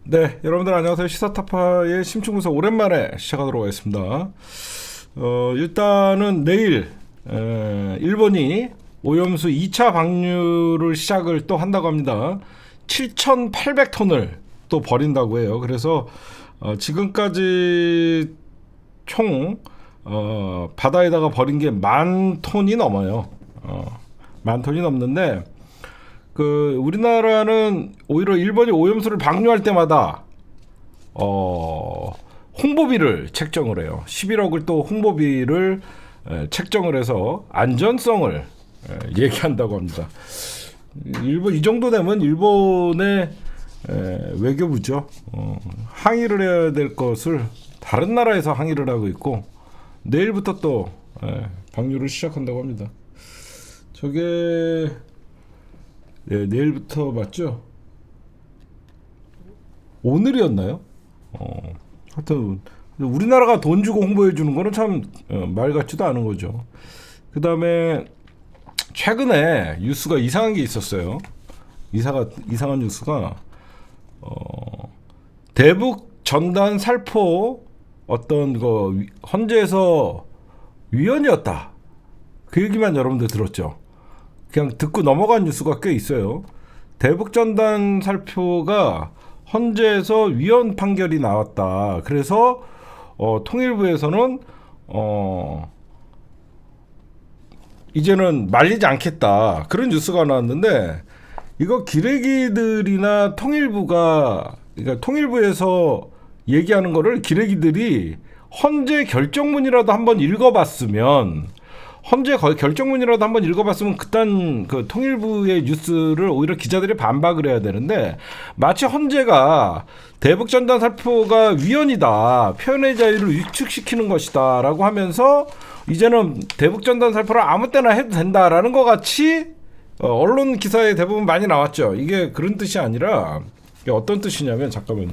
네, 여러분들 안녕하세요. 시사타파의 심층분석 오랜만에 시작하도록 하겠습니다. 일단은 내일 일본이 오염수 2차 방류를 시작을 또 한다고 합니다. 7,800톤을 또 버린다고 해요. 그래서 지금까지 총 바다에다가 버린 게 10,000톤이 넘어요. 10,000톤이 넘는데 우리나라는 오히려 일본이 오염수를 방류할 때마다 홍보비를 책정을 해요. 11억을 또 홍보비를 책정을 해서 안전성을 얘기한다고 합니다. 일본 이 정도 되면 일본의 외교부죠. 항의를 해야 될 것을 다른 나라에서 항의를 하고 있고 내일부터 또 방류를 시작한다고 합니다. 저게 네, 내일부터 맞죠? 오늘이었나요? 하여튼 우리나라가 돈 주고 홍보해 주는 거는 참 말 같지도 않은 거죠. 그 다음에 최근에 뉴스가 이상한 게 있었어요. 이상한 뉴스가 대북 전단 살포 어떤 거 헌재에서 위헌이었다. 그 얘기만 여러분들 들었죠. 그냥 듣고 넘어간 뉴스가 꽤 있어요. 대북전단 살포가 헌재에서 위헌 판결이 나왔다. 그래서 통일부에서는 이제는 말리지 않겠다. 그런 뉴스가 나왔는데 이거 기레기들이나 통일부가 그러니까 통일부에서 얘기하는 거를 기레기들이 헌재 결정문이라도 한번 읽어봤으면 헌재 결정문이라도 한번 읽어봤으면 그딴 그 통일부의 뉴스를 오히려 기자들이 반박을 해야 되는데 마치 헌재가 대북전단 살포가 위헌이다. 표현의 자유를 위축시키는 것이다. 라고 하면서 이제는 대북전단 살포를 아무 때나 해도 된다라는 것 같이 언론 기사에 대부분 많이 나왔죠. 이게 그런 뜻이 아니라 이게 어떤 뜻이냐면 잠깐만요.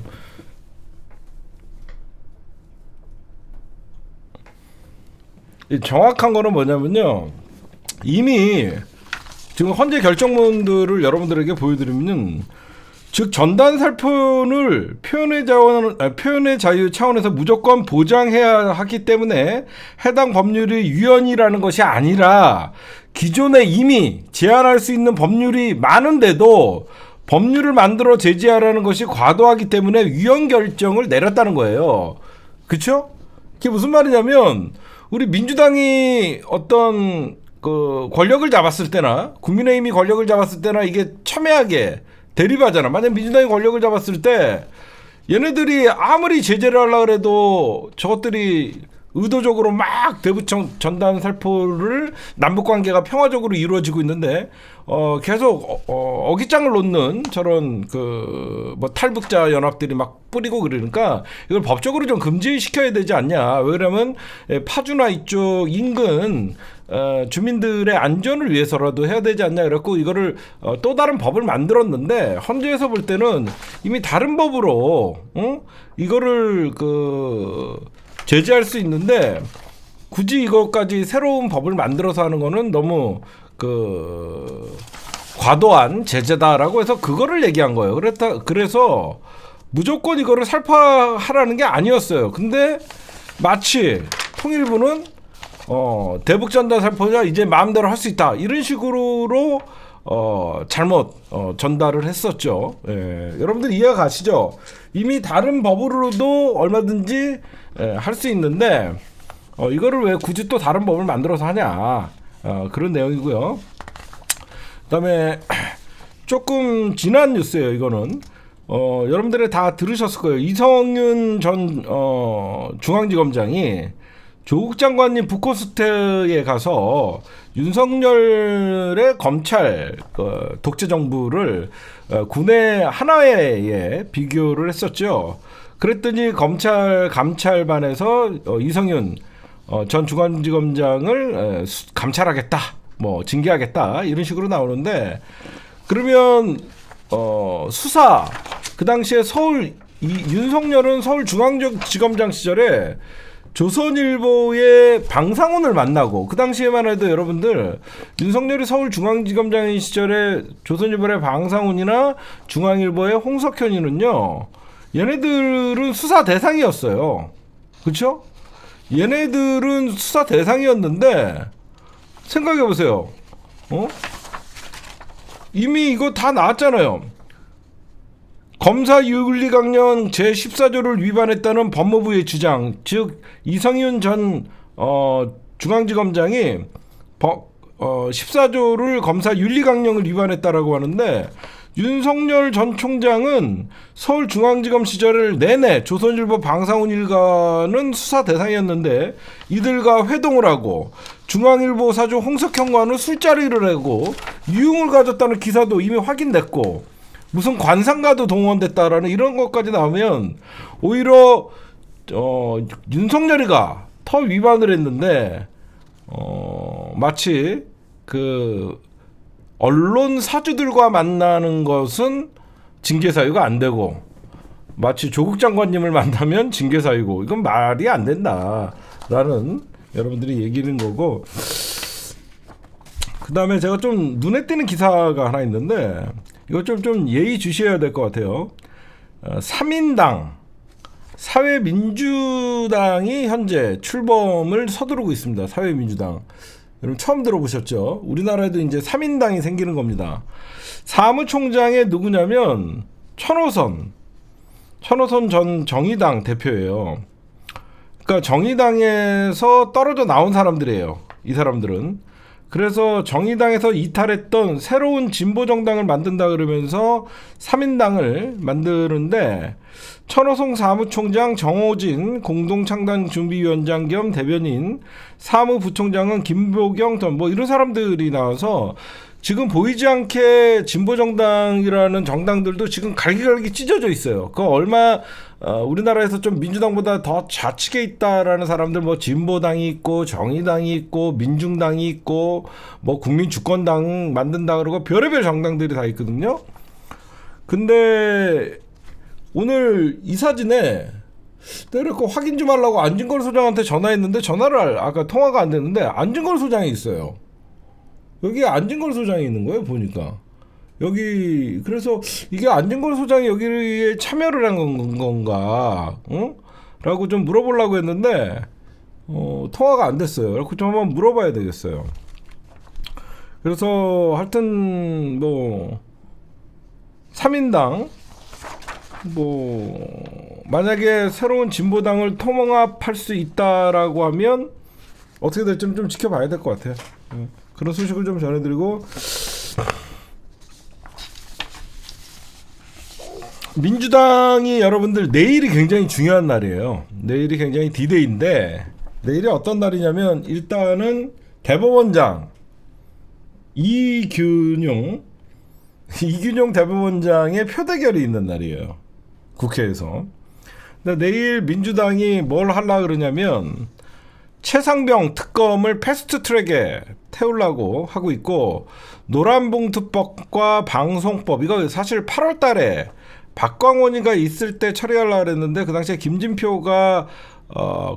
정확한 거는 뭐냐면요. 이미 지금 헌재 결정문들을 여러분들에게 보여드리면 즉 전단 살포를 표현의 자유 차원에서 무조건 보장해야 하기 때문에 해당 법률이 위헌이라는 것이 아니라 기존에 이미 제한할 수 있는 법률이 많은데도 법률을 만들어 제지하라는 것이 과도하기 때문에 위헌 결정을 내렸다는 거예요. 그렇죠? 그게 무슨 말이냐면 우리 민주당이 어떤 그 권력을 잡았을 때나 국민의힘이 권력을 잡았을 때나 이게 첨예하게 대립하잖아. 만약 민주당이 권력을 잡았을 때 얘네들이 아무리 제재를 하려고 해도 저것들이 의도적으로 막 대북 전단 살포를 남북 관계가 평화적으로 이루어지고 있는데 계속 어깃장을 놓는 저런 뭐 탈북자 연합들이 막 뿌리고 그러니까 이걸 법적으로 좀 금지시켜야 되지 않냐. 왜냐면 파주나 이쪽 인근 주민들의 안전을 위해서라도 해야 되지 않냐. 그래갖고 이거를 또 다른 법을 만들었는데 헌재에서 볼 때는 이미 다른 법으로 이거를 제재할 수 있는데 굳이 이것까지 새로운 법을 만들어서 하는 거는 너무 과도한 제재다라고 해서 그거를 얘기한 거예요. 그래서 무조건 이거를 살포하라는 게 아니었어요. 근데 마치 통일부는 대북전단 살포자 이제 마음대로 할 수 있다 이런 식으로 잘못 전달을 했었죠. 여러분들 이해가 가시죠? 이미 다른 법으로도 얼마든지 할 수 있는데 이거를 왜 굳이 또 다른 법을 만들어서 하냐. 그런 내용이고요. 그다음에 조금 지난 뉴스예요. 이거는 여러분들이 다 들으셨을 거예요. 이성윤 전 중앙지검장이 조국 장관님 북코스트에 가서 윤석열의 검찰 독재 정부를 군의 하나에 비교를 했었죠. 그랬더니 검찰 감찰반에서 이성윤 전 중앙지검장을 감찰하겠다, 뭐 징계하겠다 이런 식으로 나오는데 그러면 수사 그 당시에 윤석열은 서울중앙지검장 시절에 조선일보의 방상훈을 만나고 그 당시에만 해도 여러분들 윤석열이 서울중앙지검장인 시절에 조선일보의 방상훈이나 중앙일보의 홍석현이는요 얘네들은 수사 대상이었어요. 그쵸? 얘네들은 수사 대상이었는데 생각해보세요. 이미 이거 다 나왔잖아요. 검사윤리강령 제14조를 위반했다는 법무부의 주장, 즉 이성윤 전 중앙지검장이 14조를 검사윤리강령을 위반했다라고 하는데, 윤석열 전 총장은 서울중앙지검 시절 내내 조선일보 방상훈 일가는 수사 대상이었는데 이들과 회동을 하고 중앙일보 사주 홍석현과는 술자리를 하고 유흥을 가졌다는 기사도 이미 확인됐고, 무슨 관상가도 동원됐다라는 이런 것까지 나오면 오히려 윤석열이가 더 위반을 했는데, 마치 그 언론 사주들과 만나는 것은 징계 사유가 안 되고, 마치 조국 장관님을 만나면 징계 사유고, 이건 말이 안 된다라는 여러분들이 얘기는 거고. 그 다음에 제가 좀 눈에 띄는 기사가 하나 있는데 이거 좀 예의 주셔야 될 것 같아요. 3인당 사회민주당이 현재 출범을 서두르고 있습니다. 사회민주당. 여러분 처음 들어보셨죠? 우리나라에도 이제 3인당이 생기는 겁니다. 사무총장이 누구냐면 천호선 전 정의당 대표예요. 그러니까 정의당에서 떨어져 나온 사람들이에요. 이 사람들은. 그래서 정의당에서 이탈했던 새로운 진보정당을 만든다 그러면서 3인당을 만드는데, 천호성 사무총장, 정호진 공동창단준비위원장 겸 대변인, 사무부총장은 김보경 뭐 이런 사람들이 나와서 지금 보이지 않게 진보정당이라는 정당들도 지금 갈기갈기 찢어져 있어요. 그 얼마 우리나라에서 좀 민주당보다 더 좌측에 있다라는 사람들, 뭐 진보당이 있고 정의당이 있고 민중당이 있고 뭐 국민주권당 만든다 그러고 별의별 정당들이 다 있거든요. 근데 오늘 이 사진에 내가 그 확인 좀 하려고 안진걸 소장한테 전화했는데 전화를 아까 통화가 안 됐는데 안진걸 소장이 있어요. 여기 안진걸 소장이 있는 거예요, 보니까. 여기 그래서 이게 안진걸 소장이 여기에 참여를 한 건가, 응? 라고 좀 물어보려고 했는데 통화가 안 됐어요. 그래서 좀 한번 물어봐야 되겠어요. 그래서 하여튼 뭐 3인당 뭐 만약에 새로운 진보당을 통합할 수 있다라고 하면 어떻게 될지 좀 지켜봐야 될 것 같아요. 그런 소식을 좀 전해드리고, 민주당이 여러분들 내일이 굉장히 중요한 날이에요. 내일이 굉장히 디데이인데, 내일이 어떤 날이냐면 일단은 대법원장 이균용 대법원장의 표대결이 있는 날이에요, 국회에서. 근데 내일 민주당이 뭘 하려고 그러냐면 최상병 특검을 패스트트랙에 태우려고 하고 있고, 노란봉투법과 방송법, 이거 사실 8월 달에 박광원이가 있을 때 처리하려고 했는데 그 당시에 김진표가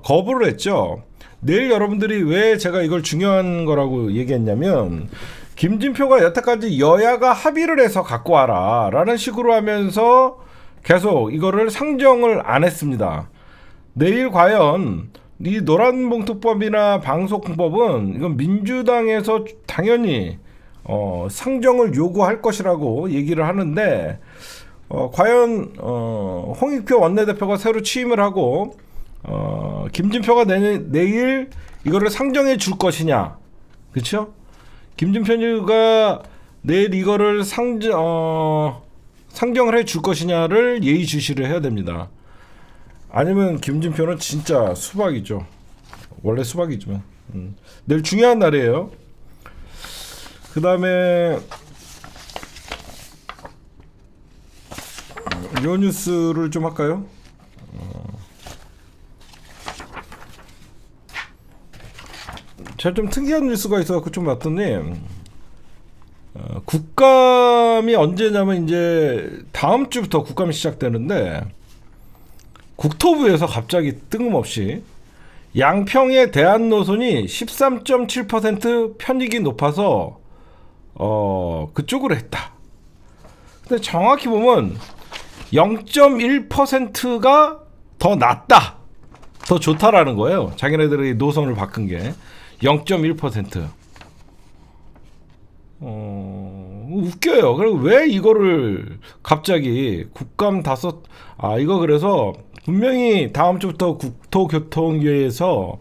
거부를 했죠. 내일 여러분들이 왜 제가 이걸 중요한 거라고 얘기했냐면, 김진표가 여태까지 여야가 합의를 해서 갖고 와라 라는 식으로 하면서 계속 이거를 상정을 안 했습니다. 내일 과연 이 노란봉투법이나 방송법은 이건 민주당에서 당연히 상정을 요구할 것이라고 얘기를 하는데, 과연 홍익표 원내대표가 새로 취임을 하고 김진표가 내일 이거를 상정해 줄 것이냐, 그렇죠? 김진표가 내일 이거를 상정을 해 줄 것이냐를 예의주시를 해야 됩니다. 아니면 김진표는 진짜 수박이죠. 원래 수박이지만. 내일 중요한 날이에요. 그 다음에 요 뉴스를 좀 할까요? 제가 좀 특이한 뉴스가 있어서 좀 봤더니, 국감이 언제냐면 이제 다음 주부터 국감이 시작되는데, 국토부에서 갑자기 뜬금없이 양평의 대안노선이 13.7% 편익이 높아서 그쪽으로 했다. 근데 정확히 보면 0.1%가 더 낫다, 더 좋다라는 거예요. 자기네들이 노선을 바꾼 게 0.1%. 웃겨요. 그리고 왜 이거를 갑자기 국감 다섯, 이거 그래서 분명히 다음 주부터 국토교통위에서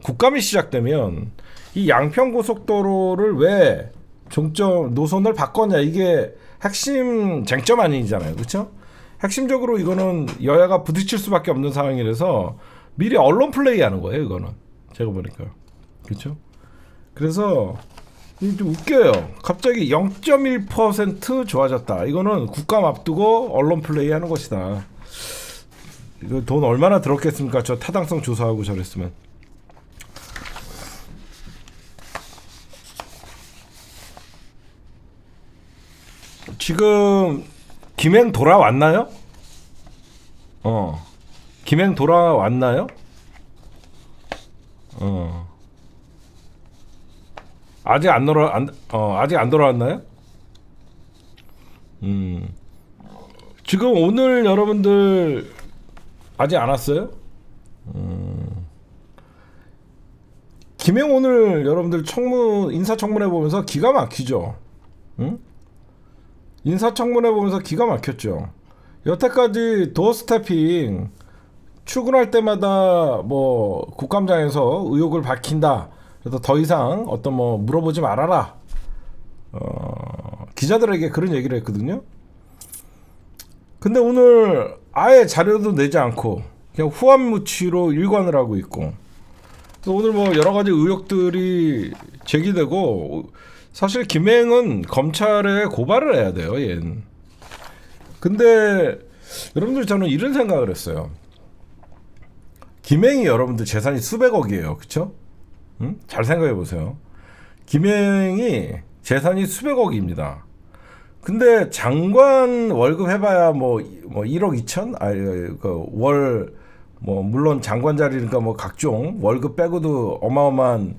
국감이 시작되면 이 양평고속도로를 왜 종점 노선을 바꿨냐, 이게 핵심 쟁점 아니잖아요, 그렇죠? 핵심적으로 이거는 여야가 부딪힐 수밖에 없는 상황이라서 미리 언론 플레이하는 거예요, 이거는. 제가 보니까, 그렇죠? 그래서 좀 웃겨요. 갑자기 0.1% 좋아졌다. 이거는 국감 앞두고 언론 플레이하는 것이다. 이거 돈 얼마나 들었겠습니까? 저 타당성 조사하고 저랬으면. 지금 김행 돌아왔나요? 김행 돌아왔나요? 아직 안 돌아왔나요? 지금 오늘 여러분들 아직 안 왔어요? 김행 오늘 여러분들 인사청문회 보면서 기가 막히죠. 응? 인사청문회 보면서 기가 막혔죠. 여태까지 도어 스태핑 출근할 때마다 뭐 국감장에서 의혹을 밝힌다, 그래서 더 이상 어떤 뭐 물어보지 말아라, 기자들에게 그런 얘기를 했거든요. 근데 오늘 아예 자료도 내지 않고 그냥 후안무치로 일관을 하고 있고, 그래서 오늘 뭐 여러 가지 의혹들이 제기되고, 사실 김행은 검찰에 고발을 해야 돼요, 얘는. 근데 여러분들, 저는 이런 생각을 했어요. 김행이 여러분들 재산이 수백억이에요, 그쵸? 응? 잘 생각해 보세요. 김행이 재산이 수백억입니다. 근데 장관 월급 해봐야 뭐 1억 2천? 뭐 물론 장관 자리니까 뭐 각종 월급 빼고도 어마어마한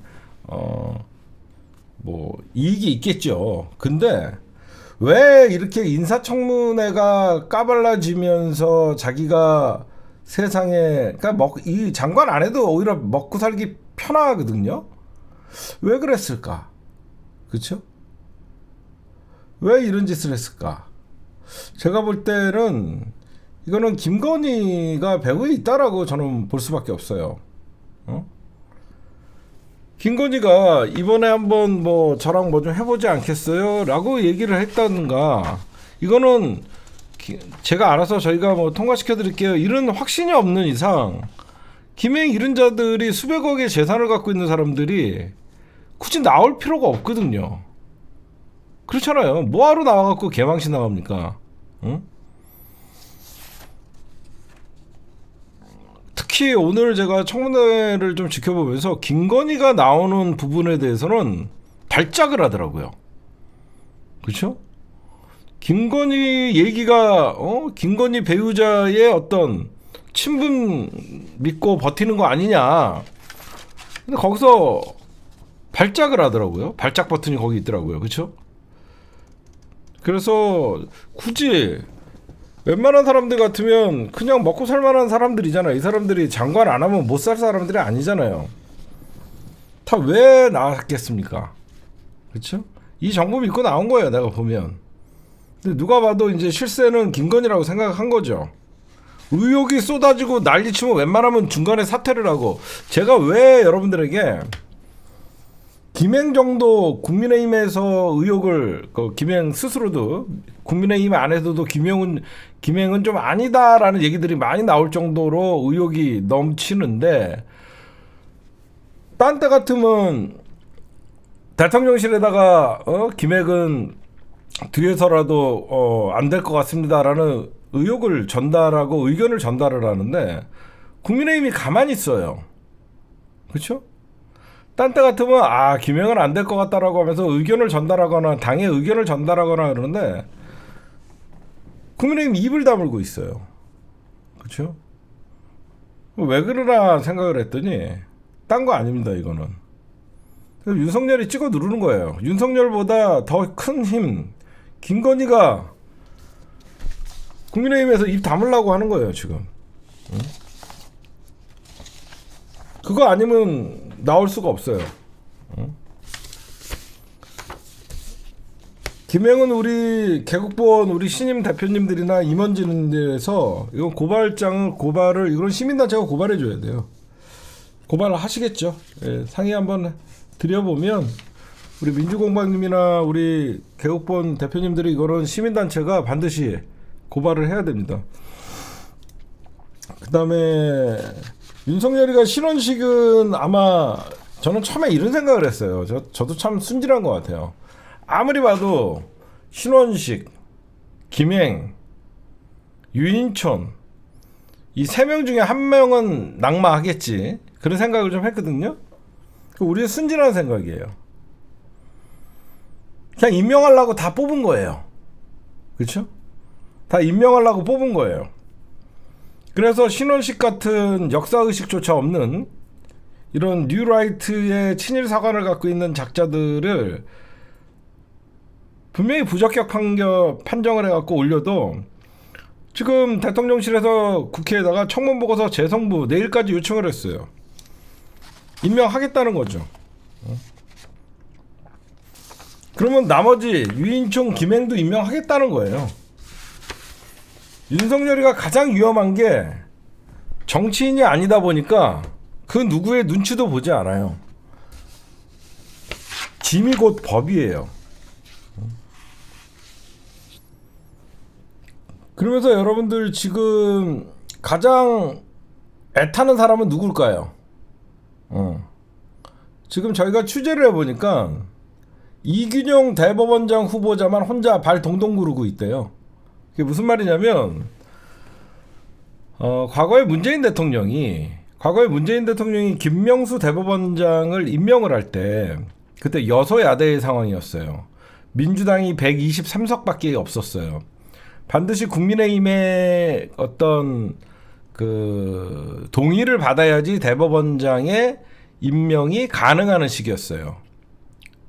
뭐 이익이 있겠죠. 근데 왜 이렇게 인사청문회가 까발라지면서 자기가 세상에, 그러니까 이 장관 안 해도 오히려 먹고 살기 편하거든요. 왜 그랬을까? 그렇죠? 왜 이런 짓을 했을까? 제가 볼 때는 이거는 김건희가 배후에 있다라고 저는 볼 수밖에 없어요. 김건희가 이번에 한번 뭐 저랑 뭐 좀 해보지 않겠어요? 라고 얘기를 했다든가, 이거는 제가 알아서 저희가 뭐 통과시켜 드릴게요, 이런 확신이 없는 이상 김행 이런 자들이 수백억의 재산을 갖고 있는 사람들이 굳이 나올 필요가 없거든요. 그렇잖아요. 뭐하러 나와갖고 개망신 나갑니까? 응? 특히 오늘 제가 청문회를 좀 지켜보면서 김건희가 나오는 부분에 대해서는 발작을 하더라고요. 그렇죠? 김건희 얘기가 김건희 배우자의 어떤 친분 믿고 버티는 거 아니냐. 근데 거기서 발작을 하더라고요. 발작 버튼이 거기 있더라고요. 그렇죠? 그래서 굳이 웬만한 사람들 같으면 그냥 먹고 살만한 사람들이잖아요. 이 사람들이 장관 안 하면 못 살 사람들이 아니잖아요. 다 왜 나왔겠습니까? 그렇죠? 이 정보 믿고 나온 거예요, 내가 보면. 근데 누가 봐도 이제 실세는 김건희라고 생각한 거죠. 의혹이 쏟아지고 난리치면 웬만하면 중간에 사퇴를 하고, 제가 왜 여러분들에게 김행 정도 국민의힘에서 의혹을, 김행 스스로도 국민의힘 안에서도 김행은 좀 아니다라는 얘기들이 많이 나올 정도로 의혹이 넘치는데, 딴 때 같으면 대통령실에다가 김행은 뒤에서라도 안 될 것 같습니다라는 의혹을 전달하고 의견을 전달을 하는데, 국민의힘이 가만히 있어요. 그렇죠? 딴 때 같으면 김행은 안 될 것 같다라고 하면서 의견을 전달하거나 당의 의견을 전달하거나 그러는데, 국민의힘 입을 다물고 있어요. 그렇죠? 왜 그러나 생각을 했더니 딴 거 아닙니다, 이거는. 윤석열이 찍어 누르는 거예요. 윤석열보다 더 큰 힘, 김건희가 국민의힘에서 입 다물라고 하는 거예요 지금. 응? 그거 아니면 나올 수가 없어요. 응? 김행은 우리 개국본 우리 신임 대표님들이나 임원진들에서 이건 고발을 이건 시민단체가 고발해 줘야 돼요. 고발을 하시겠죠. 예, 상의 한번 드려보면 우리 민주공방님이나 우리 개국본 대표님들이 이거는 시민단체가 반드시 고발을 해야 됩니다. 그 다음에 윤석열이가 신원식은 아마 저는 처음에 이런 생각을 했어요. 저도 참 순진한 것 같아요. 아무리 봐도 신원식, 김행, 유인촌 이 세 명 중에 한 명은 낙마하겠지 그런 생각을 좀 했거든요. 우리의 순진한 생각이에요. 그냥 임명하려고 다 뽑은 거예요. 그렇죠? 다 임명하려고 뽑은 거예요. 그래서 신원식 같은 역사의식조차 없는 이런 뉴라이트의 친일 사관을 갖고 있는 작자들을 분명히 부적격 판정을 해갖고 올려도 지금 대통령실에서 국회에다가 청문보고서 재송부 내일까지 요청을 했어요. 임명하겠다는 거죠. 그러면 나머지 유인총, 김행도 임명하겠다는 거예요. 윤석열이가 가장 위험한 게 정치인이 아니다 보니까 그 누구의 눈치도 보지 않아요. 짐이 곧 법이에요. 그러면서 여러분들 지금 가장 애타는 사람은 누굴까요? 지금 저희가 취재를 해보니까 이균용 대법원장 후보자만 혼자 발 동동 구르고 있대요. 그게 무슨 말이냐면 과거에 문재인 대통령이 김명수 대법원장을 임명을 할 때 그때 여소야대의 상황이었어요. 민주당이 123석밖에 없었어요. 반드시 국민의힘의 어떤 그 동의를 받아야지 대법원장의 임명이 가능한 시기였어요.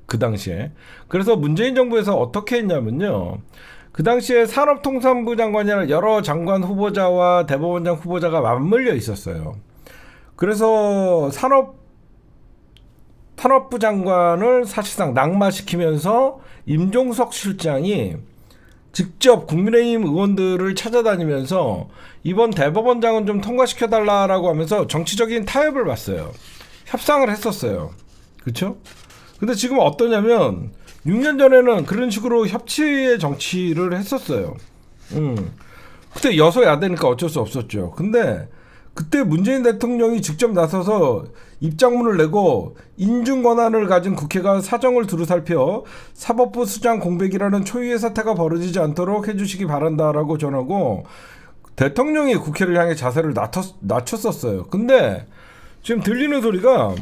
그 당시에. 그래서 문재인 정부에서 어떻게 했냐면요. 그 당시에 산업통상부 장관이나 여러 장관 후보자와 대법원장 후보자가 맞물려 있었어요. 그래서 산업부 장관을 사실상 낙마시키면서 임종석 실장이 직접 국민의힘 의원들을 찾아다니면서 이번 대법원장은 좀 통과시켜달라고 하면서 정치적인 타협을 봤어요. 협상을 했었어요. 그렇죠? 근데 지금 어떠냐면 6년 전에는 그런 식으로 협치의 정치를 했었어요. 그때 여소야대니까 어쩔 수 없었죠. 근데 그때 문재인 대통령이 직접 나서서 입장문을 내고 인준 권한을 가진 국회가 사정을 두루 살펴 사법부 수장 공백이라는 초유의 사태가 벌어지지 않도록 해주시기 바란다라고 전하고 대통령이 국회를 향해 자세를 낮췄었어요. 근데 지금 들리는 소리가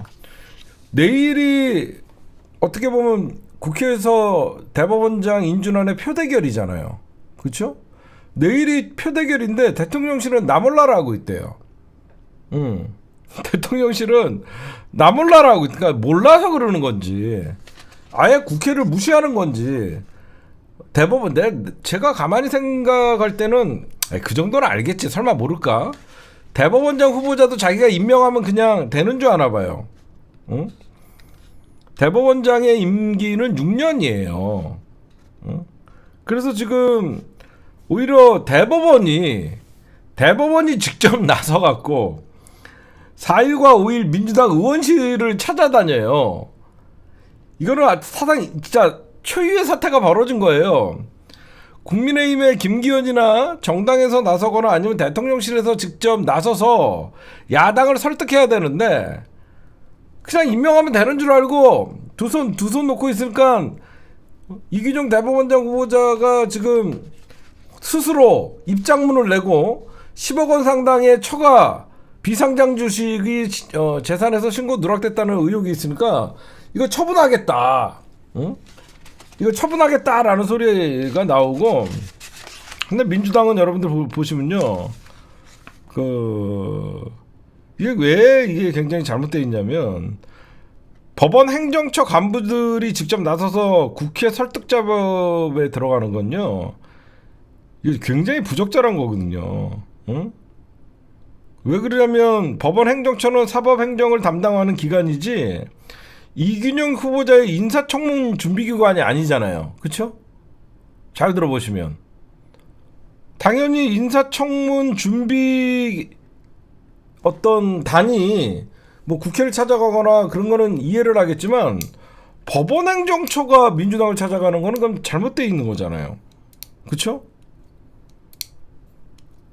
내일이 어떻게 보면 국회에서 대법원장 인준안의 표대결이잖아요. 그렇죠? 내일이 표대결인데 대통령실은 나몰라라 하고 있대요. 대통령실은 나몰라라 하고 있으니까 몰라서 그러는 건지 아예 국회를 무시하는 건지 대법원 제가 가만히 생각할 때는 그 정도는 알겠지. 설마 모를까? 대법원장 후보자도 자기가 임명하면 그냥 되는 줄 아나 봐요. 응? 대법원장의 임기는 6년이에요. 응? 그래서 지금 오히려 대법원이 직접 나서갖고 4일과 5일 민주당 의원실을 찾아다녀요. 이거는 사상 진짜 초유의 사태가 벌어진 거예요. 국민의힘의 김기현이나 정당에서 나서거나 아니면 대통령실에서 직접 나서서 야당을 설득해야 되는데 그냥 임명하면 되는 줄 알고 두 손 놓고 있으니까 이균용 대법원장 후보자가 지금 스스로 입장문을 내고 10억 원 상당의 초과 비상장 주식이 재산에서 신고 누락됐다는 의혹이 있으니까 이거 처분하겠다. 응? 이거 처분하겠다라는 소리가 나오고 근데 민주당은 여러분들 보시면요. 이게 왜 이게 굉장히 잘못되어 있냐면 법원 행정처 간부들이 직접 나서서 국회 설득 작업에 들어가는 건요. 이게 굉장히 부적절한 거거든요. 응? 왜 그러냐면 법원 행정처는 사법행정을 담당하는 기관이지 이균용 후보자의 인사청문 준비기관이 아니잖아요. 그쵸? 잘 들어보시면 당연히 인사청문 준비 어떤 단이 뭐 국회를 찾아가거나 그런 거는 이해를 하겠지만 법원행정처가 민주당을 찾아가는 거는 그럼 잘못되어 있는 거잖아요. 그쵸?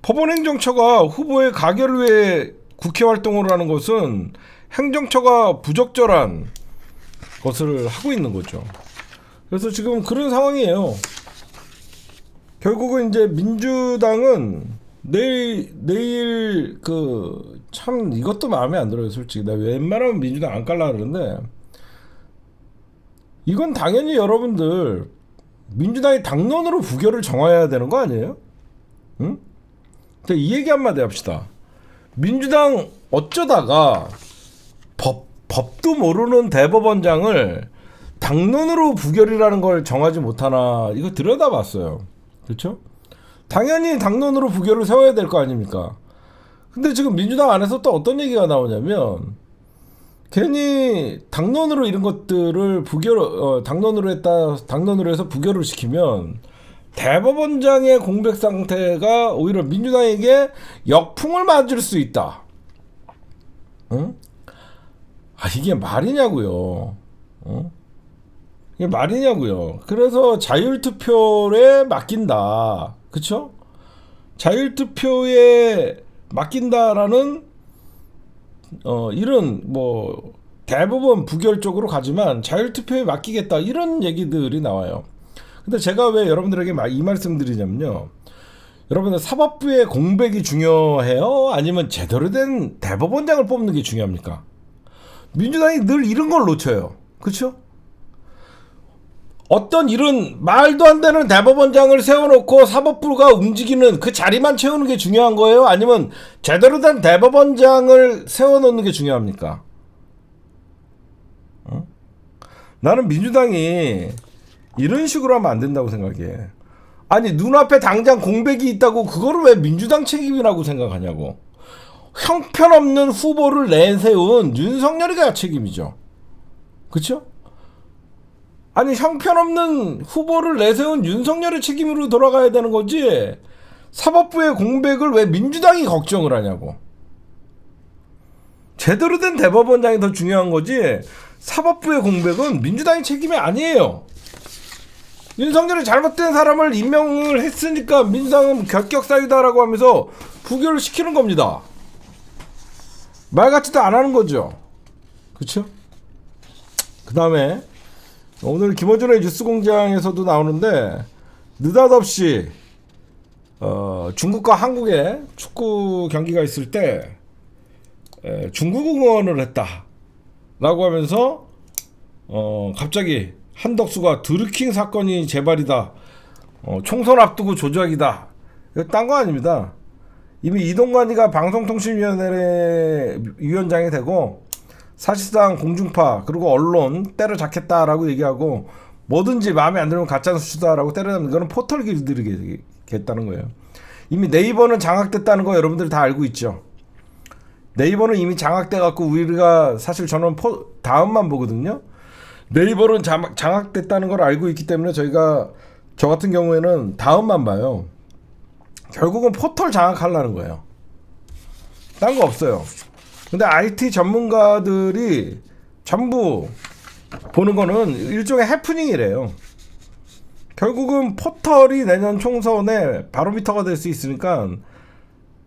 법원행정처가 후보의 가결을 위해 국회 활동을 하는 것은 행정처가 부적절한 것을 하고 있는 거죠. 그래서 지금 그런 상황이에요. 결국은 이제 민주당은 내일 참 이것도 마음에 안 들어요. 솔직히 나 웬만하면 민주당 안 깔라 그러는데 이건 당연히 여러분들 민주당이 당론으로 부결을 정해야 되는 거 아니에요? 응? 이 얘기 한마디 합시다. 민주당 어쩌다가 법도 모르는 대법원장을 당론으로 부결이라는 걸 정하지 못하나 이거 들여다봤어요. 그렇죠? 당연히 당론으로 부결을 세워야 될 거 아닙니까? 근데 지금 민주당 안에서 또 어떤 얘기가 나오냐면 괜히 당론으로 이런 것들을 당론으로 해서 부결을 시키면 대법원장의 공백 상태가 오히려 민주당에게 역풍을 맞을 수 있다. 응? 이게 말이냐고요. 이게 말이냐고요. 그래서 자율투표에 맡긴다. 그쵸? 자율투표에 맡긴다라는 이런 뭐 대부분 부결 쪽으로 가지만 자율투표에 맡기겠다 이런 얘기들이 나와요. 근데 제가 왜 여러분들에게 이 말씀 드리냐면요. 여러분들 사법부의 공백이 중요해요? 아니면 제대로 된 대법원장을 뽑는 게 중요합니까? 민주당이 늘 이런 걸 놓쳐요. 그렇죠? 어떤 이런 말도 안 되는 대법원장을 세워놓고 사법부가 움직이는 그 자리만 채우는 게 중요한 거예요? 아니면 제대로 된 대법원장을 세워놓는 게 중요합니까? 나는 민주당이 이런 식으로 하면 안 된다고 생각해. 아니 눈앞에 당장 공백이 있다고 그거를 왜 민주당 책임이라고 생각하냐고. 형편없는 후보를 내세운 윤석열이가 책임이죠. 그쵸? 아니 형편없는 후보를 내세운 윤석열의 책임으로 돌아가야 되는 거지 사법부의 공백을 왜 민주당이 걱정을 하냐고. 제대로 된 대법원장이 더 중요한 거지 사법부의 공백은 민주당의 책임이 아니에요. 윤석열이 잘못된 사람을 임명을 했으니까 민주당은 결격사유다라고 하면서 부결을 시키는 겁니다. 말 같지도 안 하는 거죠. 그렇죠? 그 다음에 오늘 김어준의 뉴스공장에서도 나오는데 느닷없이 중국과 한국의 축구 경기가 있을 때 중국 응원을 했다라고 하면서 갑자기 한덕수가 드루킹 사건이 재발이다. 총선 앞두고 조작이다. 이거 딴 거 아닙니다. 이미 이동관이가 방송통신위원회 위원장이 되고 사실상 공중파 그리고 언론 때려잡겠다라고 얘기하고 뭐든지 마음에 안 들면 가짜뉴스다라고 때려잡는 거는 포털 길들이겠다는 거예요. 이미 네이버는 장악됐다는 거 여러분들 다 알고 있죠. 네이버는 이미 장악돼 갖고 우리가 사실 저는 다음만 보거든요. 네이버는 장악됐다는 걸 알고 있기 때문에 저 같은 경우에는 다음만 봐요. 결국은 포털 장악하려는 거예요. 딴 거 없어요. 근데 IT 전문가들이 전부 보는 거는 일종의 해프닝이래요. 결국은 포털이 내년 총선에 바로미터가 될 수 있으니까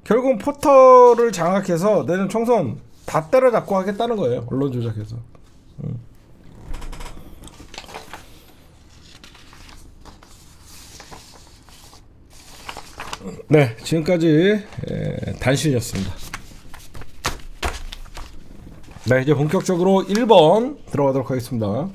결국은 포털을 장악해서 내년 총선 다 때려잡고 하겠다는 거예요. 언론 조작해서. 네, 지금까지 단신이었습니다. 네, 이제 본격적으로 1번 들어가도록 하겠습니다.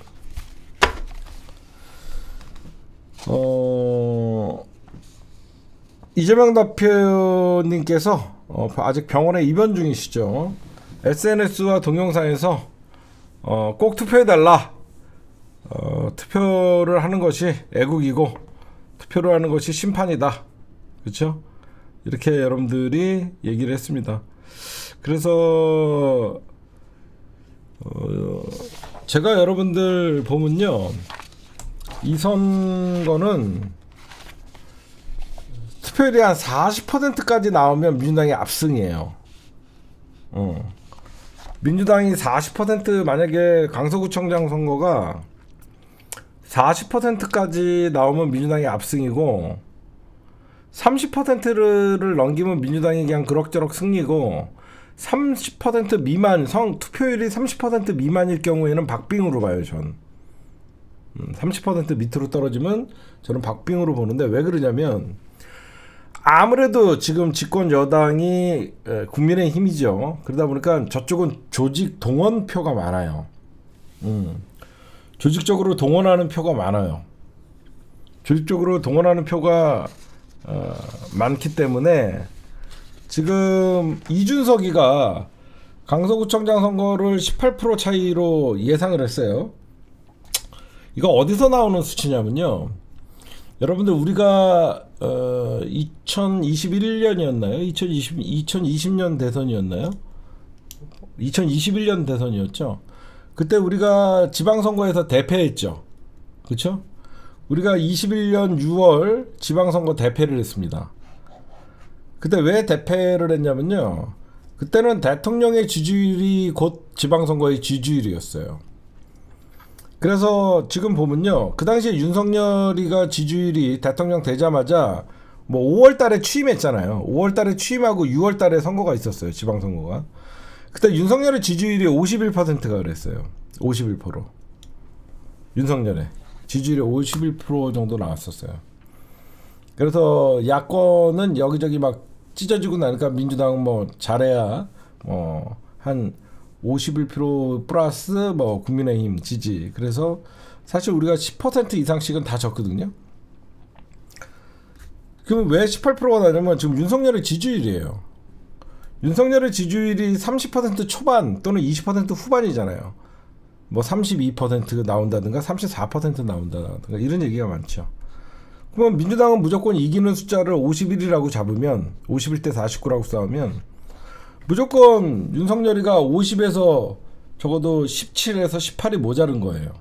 이재명 대표님께서 아직 병원에 입원 중이시죠. SNS와 동영상에서 꼭 투표해달라. 투표를 하는 것이 애국이고 투표를 하는 것이 심판이다. 그렇죠? 이렇게 여러분들이 얘기를 했습니다. 그래서 제가 여러분들 보면요, 이 선거는 투표율이 한 40%까지 나오면 민주당이 압승이에요. 민주당이 40% 만약에 강서구청장 선거가 40%까지 나오면 민주당이 압승이고 30%를 넘기면 민주당이 그냥 그럭저럭 승리고 30% 미만 투표율이 30% 미만일 경우에는 박빙으로 봐요. 전 30% 밑으로 떨어지면 저는 박빙으로 보는데, 왜 그러냐면 아무래도 지금 집권 여당이 국민의힘이죠. 그러다 보니까 저쪽은 조직 동원 표가 많아요. 조직적으로 동원하는 표가 많아요. 조직적으로 동원하는 표가 많기 때문에 지금 이준석이가 강서구청장 선거를 18% 차이로 예상을 했어요. 이거 어디서 나오는 수치냐면요, 여러분들 우리가 2021년이었나요? 2020년 대선이었나요? 2021년 대선이었죠. 그때 우리가 지방선거에서 대패했죠. 그렇죠? 우리가 21년 6월 지방선거 대패를 했습니다. 그때 왜 대패를 했냐면요, 그때는 대통령의 지지율이 곧 지방선거의 지지율이었어요. 그래서 지금 보면요, 그 당시에 윤석열이가 지지율이 대통령 되자마자 뭐 5월 달에 취임했잖아요. 5월 달에 취임하고 6월 달에 선거가 있었어요. 지방선거가. 그때 윤석열의 지지율이 51%가 그랬어요. 51%. 윤석열의 지지율이 51% 정도 나왔었어요. 그래서 야권은 여기저기 막 찢어지고 나니까 민주당은 뭐 잘해야 한 51% 플러스 뭐 국민의힘 지지. 그래서 사실 우리가 10% 이상씩은 다 졌거든요. 그럼 왜 18%가 나냐면 지금 윤석열의 지지율이에요. 윤석열의 지지율이 30% 초반 또는 20% 후반이잖아요. 뭐 32% 나온다든가 34% 나온다든가 이런 얘기가 많죠. 그러면 민주당은 무조건 이기는 숫자를 51이라고 잡으면, 51대 49라고 싸우면 무조건 윤석열이가 50에서 적어도 17에서 18이 모자른 거예요.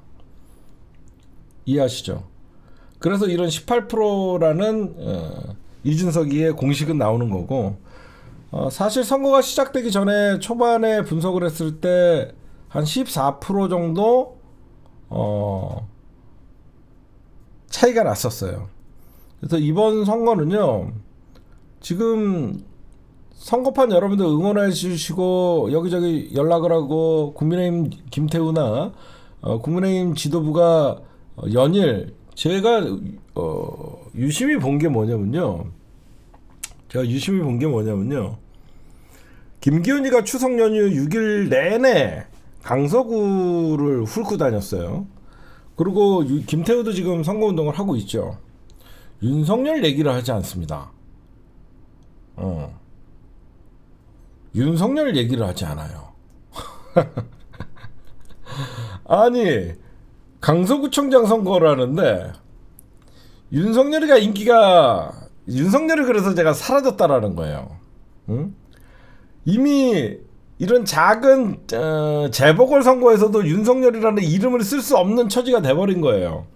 이해하시죠? 그래서 이런 18%라는 이준석이의 공식은 나오는 거고, 사실 선거가 시작되기 전에 초반에 분석을 했을 때 한 14% 정도 차이가 났었어요. 그래서 이번 선거는요, 지금 선거판 여러분들 응원해 주시고 여기저기 연락을 하고 국민의힘 김태우나 국민의힘 지도부가 연일, 제가 유심히 본 게 뭐냐면요, 김기현이가 추석 연휴 6일 내내 강서구를 훑고 다녔어요. 그리고 김태우도 지금 선거운동을 하고 있죠. 윤석열 얘기를 하지 않습니다. 윤석열 얘기를 하지 않아요. 아니, 강서구청장 선거를 하는데 윤석열이 그래서 제가 사라졌다라는 거예요. 응? 이미 이런 작은 재보궐선거에서도 윤석열이라는 이름을 쓸 수 없는 처지가 돼버린 거예요.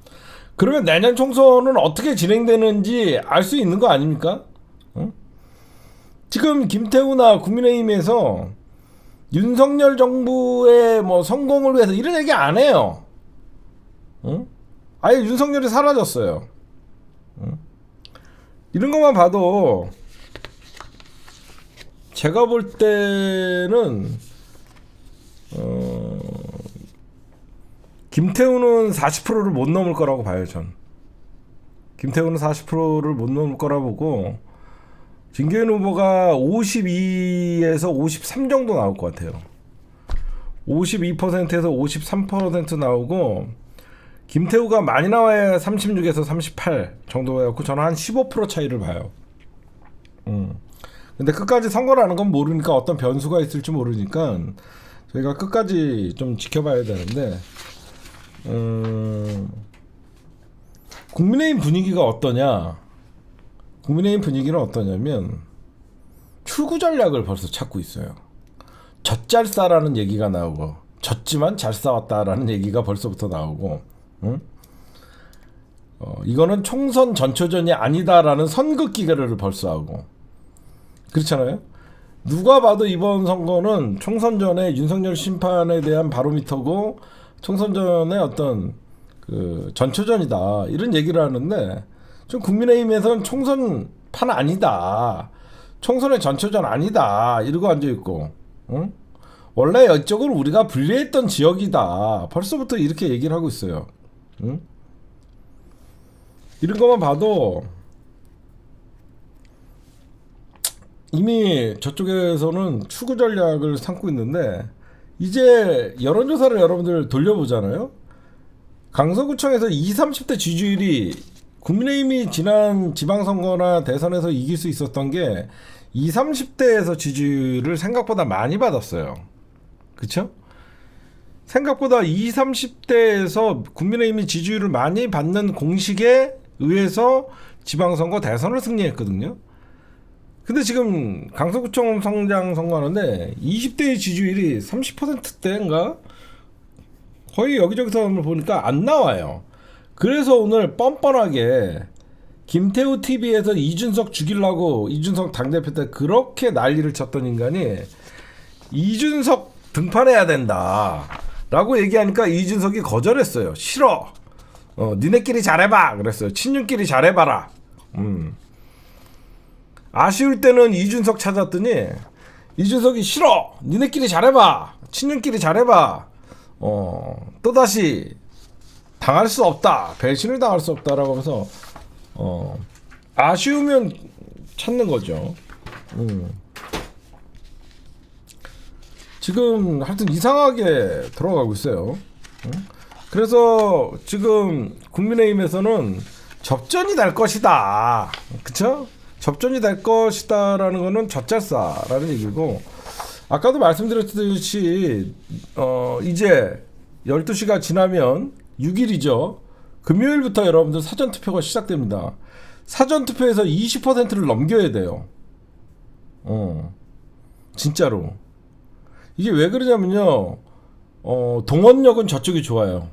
그러면 내년 총선은 어떻게 진행되는지 알 수 있는 거 아닙니까? 응? 지금 김태우나 국민의힘에서 윤석열 정부의 뭐 성공을 위해서 이런 얘기 안 해요. 응? 아예 윤석열이 사라졌어요. 응? 이런 것만 봐도 제가 볼 때는 김태우는 40%를 못 넘을 거라고 봐요. 전 김태우는 40%를 못 넘을 거라 보고, 김기현 후보가 52에서 53 정도 나올 것 같아요. 52%에서 53% 나오고, 김태우가 많이 나와야 36에서 38 정도였고, 저는 한 15% 차이를 봐요. 근데 끝까지 선거라는 건 모르니까, 어떤 변수가 있을지 모르니까 저희가 끝까지 좀 지켜봐야 되는데, 국민의힘 분위기가 어떠냐? 국민의힘 분위기는 어떠냐면 출구 전략을 벌써 찾고 있어요. 젖잘싸라는 얘기가 나오고 졌지만 잘 싸웠다라는 얘기가 벌써부터 나오고, 응? 이거는 총선 전초전이 아니다라는 선긋기를 벌써 하고, 그렇잖아요. 누가 봐도 이번 선거는 총선 전에 윤석열 심판에 대한 바로미터고 총선 전에 어떤 그 전초전이다 이런 얘기를 하는데, 좀 국민의힘에서는 총선판 아니다, 총선의 전초전 아니다 이러고 앉아있고, 응? 원래 이쪽은 우리가 불리했던 지역이다 벌써부터 이렇게 얘기를 하고 있어요. 응? 이런 것만 봐도 이미 저쪽에서는 추구 전략을 삼고 있는데, 이제 여론조사를 여러분들 돌려보잖아요. 강서구청에서 20, 30대 지지율이 국민의힘이 지난 지방선거나 대선에서 이길 수 있었던 게 20, 30대에서 지지율을 생각보다 많이 받았어요. 그쵸? 생각보다 20, 30대에서 국민의힘이 지지율을 많이 받는 공식에 의해서 지방선거 대선을 승리했거든요. 근데 지금 강서구청 성장 선거하는데 20대의 지지율이 30%대인가? 거의 여기저기서 보니까 안 나와요. 그래서 오늘 뻔뻔하게 김태우 TV에서 이준석 죽이려고, 이준석 당대표 때 그렇게 난리를 쳤던 인간이 이준석 등판해야 된다 라고 얘기하니까 이준석이 거절했어요. 싫어, 니네끼리 잘해봐 그랬어요. 친윤끼리 잘해봐라. 아쉬울 때는 이준석 찾았더니 이준석이 싫어, 니네끼리 잘해봐, 친윤끼리 잘해봐, 또다시 당할 수 없다, 배신을 당할 수 없다라고 하면서 아쉬우면 찾는 거죠. 지금 하여튼 이상하게 돌아가고 있어요. 그래서 지금 국민의힘에서는 접전이 될 것이다, 그쵸? 접전이 될 것이다라는 거는 젖잘싸라는 얘기고, 아까도 말씀드렸듯이 이제 12시가 지나면 6일이죠. 금요일부터 여러분들 사전투표가 시작됩니다. 사전투표에서 20%를 넘겨야 돼요. 진짜로. 이게 왜 그러냐면요, 동원력은 저쪽이 좋아요.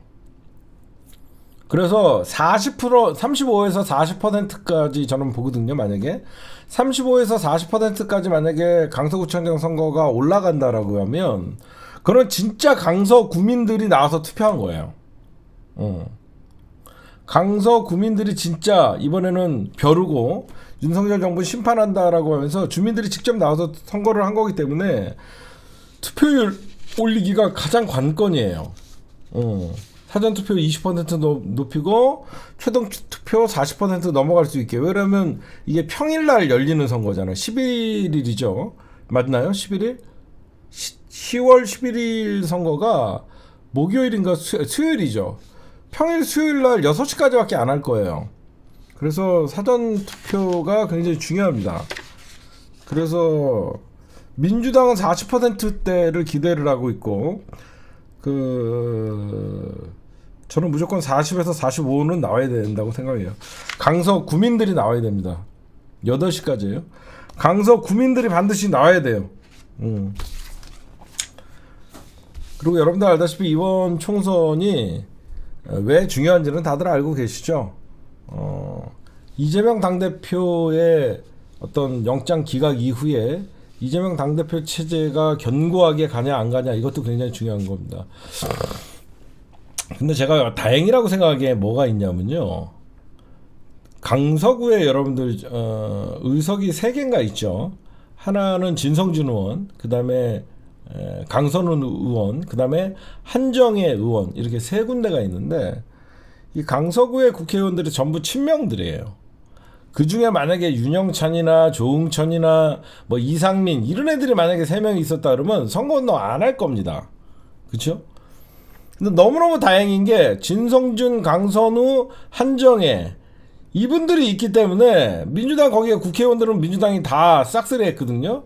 그래서 40%, 35에서 40%까지 저는 보거든요. 만약에 35에서 40%까지 만약에 강서구청장 선거가 올라간다라고 하면, 그건 진짜 강서 구민들이 나와서 투표한 거예요. 강서 구민들이 진짜 이번에는 벼르고 윤석열 정부 심판한다라고 하면서 주민들이 직접 나와서 선거를 한 거기 때문에 투표율 올리기가 가장 관건이에요. 사전투표 20% 높이고 최종 투표 40% 넘어갈 수 있게. 왜냐면 이게 평일날 열리는 선거잖아요. 11일이죠. 맞나요? 11일? 10월 11일 선거가 목요일인가 수요일이죠. 평일 수요일날 6시까지밖에 안 할 거예요. 그래서 사전투표가 굉장히 중요합니다. 그래서 민주당은 40%대를 기대를 하고 있고, 저는 무조건 40에서 45는 나와야 된다고 생각해요. 강서 구민들이 나와야 됩니다. 8시까지예요. 강서 구민들이 반드시 나와야 돼요. 그리고 여러분들 알다시피 이번 총선이 왜 중요한지는 다들 알고 계시죠? 이재명 당대표의 어떤 영장 기각 이후에 이재명 당대표 체제가 견고하게 가냐 안 가냐, 이것도 굉장히 중요한 겁니다. 근데 제가 다행이라고 생각하기에 뭐가 있냐면요, 강서구에 여러분들 의석이 3개인가 있죠. 하나는 진성준 의원, 그 다음에 강선훈 의원, 그 다음에 한정혜 의원, 이렇게 3군데가 있는데, 이 강서구의 국회의원들이 전부 친명들이에요. 그 중에 만약에 윤영찬이나 조응천이나 뭐 이상민 이런 애들이 만약에 3명이 있었다 그러면 선거운동 안 할 겁니다. 그렇죠? 근데 너무너무 다행인 게 진성준, 강선우, 한정혜 이분들이 있기 때문에 민주당, 거기에 국회의원들은 민주당이 다 싹쓸이 했거든요.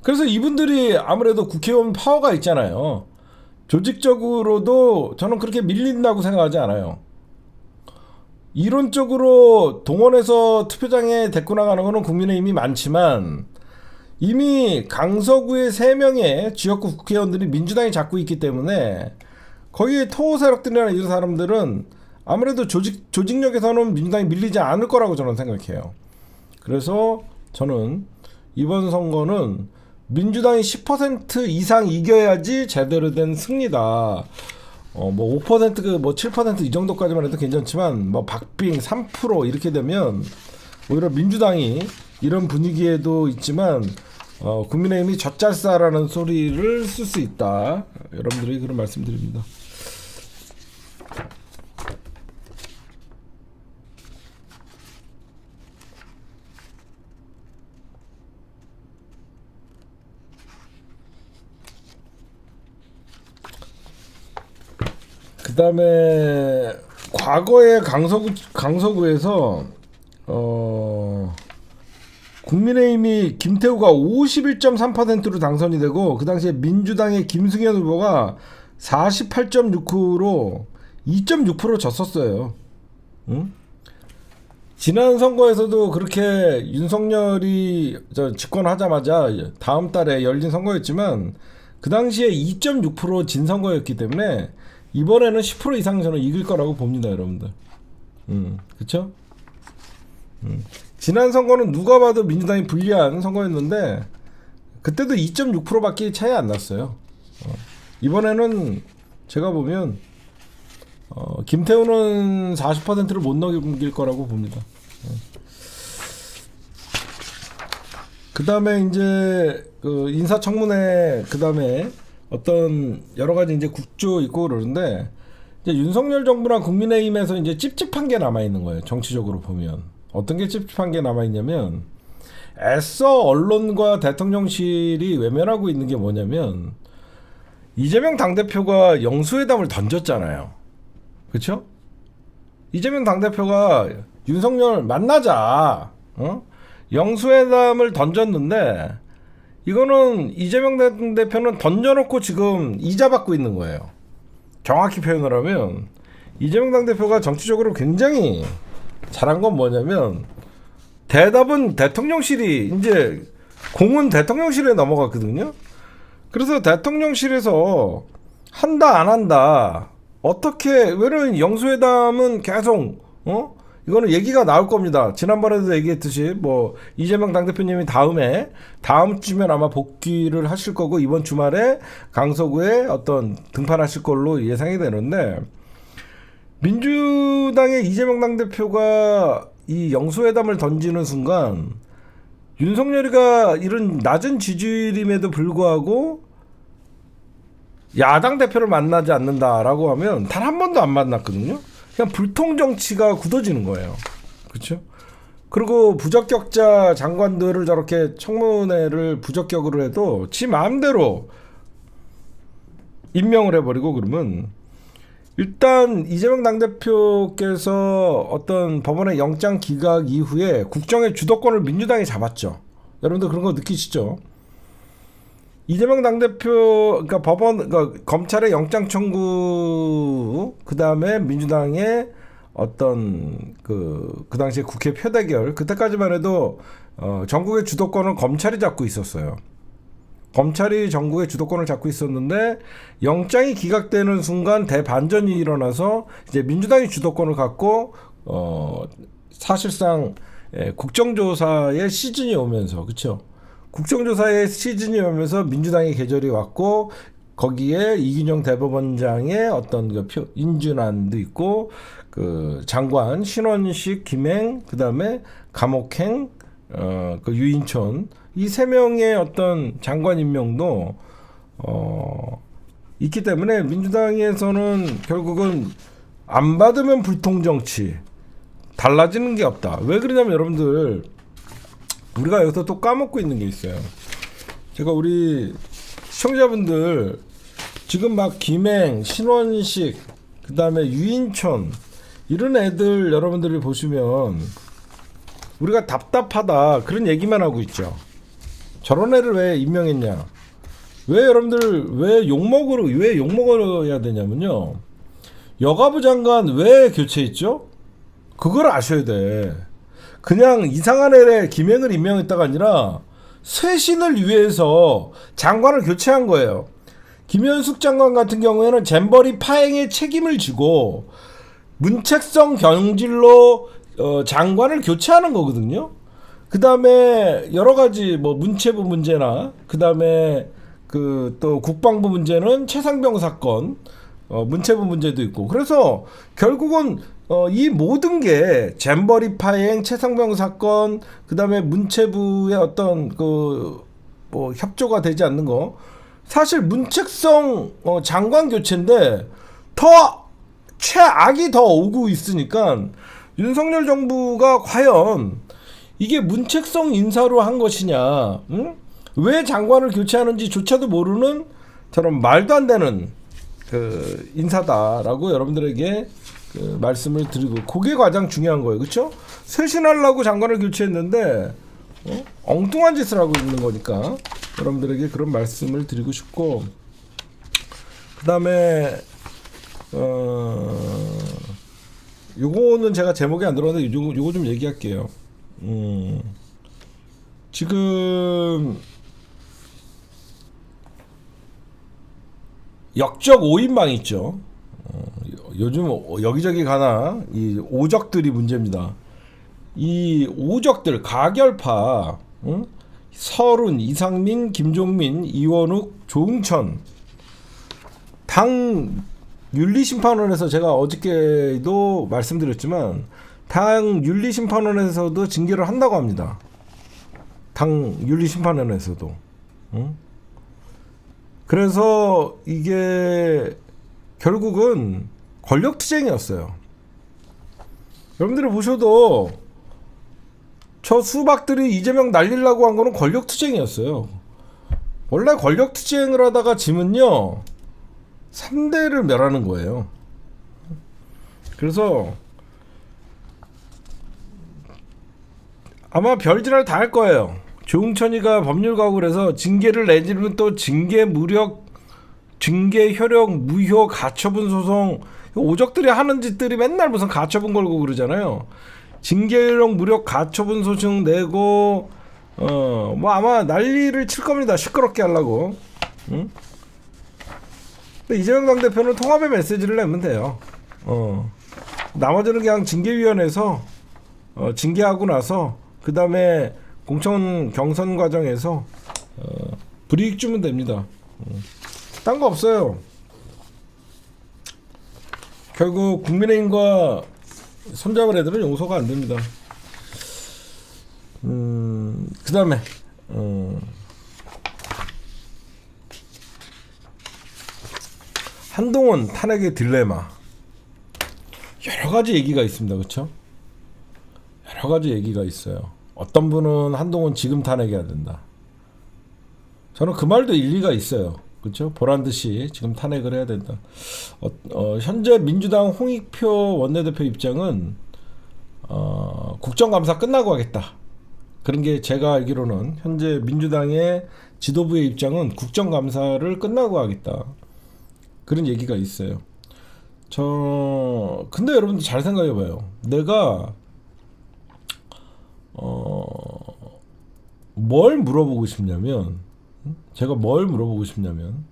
그래서 이분들이 아무래도 국회의원 파워가 있잖아요. 조직적으로도 저는 그렇게 밀린다고 생각하지 않아요. 이론적으로 동원해서 투표장에 데리고 나가는 거는 국민의힘이 많지만 이미 강서구의 3명의 지역구 국회의원들이 민주당이 잡고 있기 때문에 거기에 토호 세력들이나 이런 사람들은 아무래도 조직력에서는 민주당이 밀리지 않을 거라고 저는 생각해요. 그래서 저는 이번 선거는 민주당이 10% 이상 이겨야지 제대로 된 승리다. 뭐 5%, 뭐 7% 이 정도까지만 해도 괜찮지만 뭐 박빙 3% 이렇게 되면 오히려 민주당이 이런 분위기에도 있지만 국민의힘이 젖잘싸라는 소리를 쓸 수 있다. 여러분들이 그런 말씀드립니다. 그 다음에 과거에 강서구에서 국민의힘이 김태우가 51.3%로 당선이 되고 그 당시에 민주당의 김승현 후보가 48.6%로 2.6% 졌었어요. 응? 지난 선거에서도 그렇게 윤석열이 집권하자마자 다음 달에 열린 선거였지만 그 당시에 2.6%진 선거였기 때문에 이번에는 10% 이상 저는 이길 거라고 봅니다, 여러분들. 그쵸? 지난 선거는 누가 봐도 민주당이 불리한 선거였는데 그때도 2.6%밖에 차이 안 났어요. 이번에는 제가 보면 김태우는 40%를 못 넘길 거라고 봅니다. 그 다음에 이제 그 인사청문회 그 다음에 어떤 여러 가지 이제 국조 있고 그러는데 이제 윤석열 정부랑 국민의힘에서 이제 찝찝한 게 남아 있는 거예요. 정치적으로 보면 어떤 게 찝찝한 게 남아 있냐면 애써 언론과 대통령실이 외면하고 있는 게 뭐냐면 이재명 당대표가 영수회담을 던졌잖아요. 그렇죠? 이재명 당대표가 윤석열 만나자 영수회담을 던졌는데 이거는 이재명 당대표는 던져놓고 지금 이자 받고 있는 거예요. 정확히 표현을 하면 이재명 당대표가 정치적으로 굉장히 잘한 건 뭐냐면 대답은 대통령실이 이제 공은 대통령실에 넘어갔거든요. 그래서 대통령실에서 한다 안 한다 어떻게 왜냐면 영수회담은 계속 이거는 얘기가 나올 겁니다. 지난번에도 얘기했듯이 뭐 이재명 당대표님이 다음 주면 아마 복귀를 하실 거고 이번 주말에 강서구에 어떤 등판하실 걸로 예상이 되는데 민주당의 이재명 당대표가 이 영수회담을 던지는 순간 윤석열이가 이런 낮은 지지율임에도 불구하고 야당 대표를 만나지 않는다라고 하면 단 한 번도 안 만났거든요. 그냥 불통 정치가 굳어지는 거예요. 그렇죠? 그리고 부적격자 장관들을 저렇게 청문회를 부적격으로 해도 지 마음대로 임명을 해버리고 그러면 일단 이재명 당대표께서 어떤 법원의 영장 기각 이후에 국정의 주도권을 민주당이 잡았죠. 여러분들 그런 거 느끼시죠? 이재명 당대표, 그러니까 그러니까 검찰의 영장 청구, 그 다음에 민주당의 어떤 그 당시에 국회 표대결, 그때까지만 해도 전국의 주도권을 검찰이 잡고 있었어요. 검찰이 전국의 주도권을 잡고 있었는데 영장이 기각되는 순간 대반전이 일어나서 이제 민주당이 주도권을 갖고 사실상 국정조사의 시즌이 오면서 그렇죠. 국정조사의 시즌이 오면서 민주당의 계절이 왔고 거기에 이균영 대법원장의 어떤 그 인준안도 있고 그 장관 신원식, 김행, 그 다음에 감옥행, 그 유인촌 이 3명의 어떤 장관 임명도 있기 때문에 민주당에서는 결국은 안 받으면 불통정치 달라지는 게 없다. 왜 그러냐면 여러분들 우리가 여기서 또 까먹고 있는 게 있어요. 제가 우리 시청자분들 지금 막 김행, 신원식, 그 다음에 유인촌 이런 애들 여러분들이 보시면 우리가 답답하다 그런 얘기만 하고 있죠. 저런 애를 왜 임명했냐? 왜 여러분들 왜 욕먹어야 되냐면요. 여가부 장관 왜 교체했죠? 그걸 아셔야 돼. 그냥 이상한 애에 김행을 임명했다가 아니라 쇄신을 위해서 장관을 교체한 거예요. 김현숙 장관 같은 경우에는 잼버리 파행의 책임을 지고 문책성 경질로 장관을 교체하는 거거든요. 그 다음에 여러 가지 뭐 문체부 문제나 그 다음에 그 또 국방부 문제는 최상병 사건, 문체부 문제도 있고, 그래서 결국은 이 모든 게 잼버리 파행, 최상병 사건, 그 다음에 문체부의 어떤 그 뭐 협조가 되지 않는 거, 사실 문책성 장관 교체인데 더 최악이 더 오고 있으니까 윤석열 정부가 과연 이게 문책성 인사로 한 것이냐, 응? 왜 장관을 교체하는지조차도 모르는 저런 말도 안 되는 그 인사다라고 여러분들에게 그 말씀을 드리고, 그게 가장 중요한 거예요. 그렇죠? 쇄신하려고 장관을 교체했는데 엉뚱한 짓을 하고 있는 거니까 여러분들에게 그런 말씀을 드리고 싶고, 그 다음에 요거는 제가 제목에 안 들어갔는데 요거 좀 얘기할게요. 지금 역적 5인방 있죠. 요즘 여기저기 가나 이 오적들이 문제입니다. 이 오적들, 가결파, 응? 서른, 이상민, 김종민, 이원욱, 조응천, 당 윤리심판원에서 제가 어저께도 말씀드렸지만 당 윤리심판원에서도 징계를 한다고 합니다. 당 윤리심판원에서도. 응? 그래서 이게 결국은 권력투쟁이었어요. 여러분들이 보셔도 저 수박들이 이재명 날리려고 한 거는 권력투쟁이었어요. 원래 권력투쟁을 하다가 지면요 3대를 멸하는 거예요. 그래서 아마 별짓을 다 할 거예요. 조응천이가 법률가고 그래서 징계를 내지면 또 징계 무력, 징계 효력, 무효, 가처분 소송, 오적들이 하는 짓들이 맨날 무슨 가처분 걸고 그러잖아요. 징계력, 무력, 가처분 소송 내고 뭐 아마 난리를 칠 겁니다. 시끄럽게 하려고. 응? 근데 이재명 당대표는 통합의 메시지를 내면 돼요. 나머지는 그냥 징계위원회에서 징계하고 나서 그 다음에 공천 경선 과정에서 불이익 주면 됩니다. 딴 거 없어요. 결국 국민의힘과 손잡은 애들은 용서가 안 됩니다. 그 다음에 한동훈 탄핵의 딜레마, 여러 가지 얘기가 있습니다. 그렇죠? 여러 가지 얘기가 있어요. 어떤 분은 한동훈 지금 탄핵해야 된다. 저는 그 말도 일리가 있어요. 그렇죠? 보란 듯이 지금 탄핵을 해야 된다. 현재 민주당 홍익표 원내대표 입장은 국정감사 끝나고 하겠다. 그런 게 제가 알기로는 현재 민주당의 지도부의 입장은 국정감사를 끝나고 하겠다. 그런 얘기가 있어요. 근데 여러분들 잘 생각해봐요. 내가 뭘 물어보고 싶냐면, 제가 뭘 물어보고 싶냐면,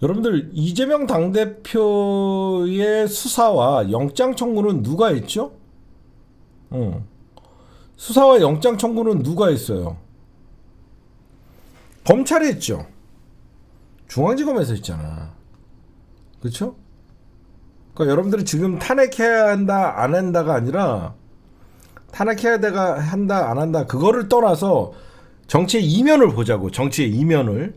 여러분들 이재명 당대표의 수사와 영장 청구는 누가 했죠? 수사와 영장 청구는 누가 했어요? 검찰이 했죠. 중앙지검에서 했잖아. 그렇죠? 그러니까 여러분들이 지금 탄핵해야 한다 안 한다가 아니라, 탄핵해야 한다 안 한다 그거를 떠나서 정치의 이면을 보자고. 정치의 이면을.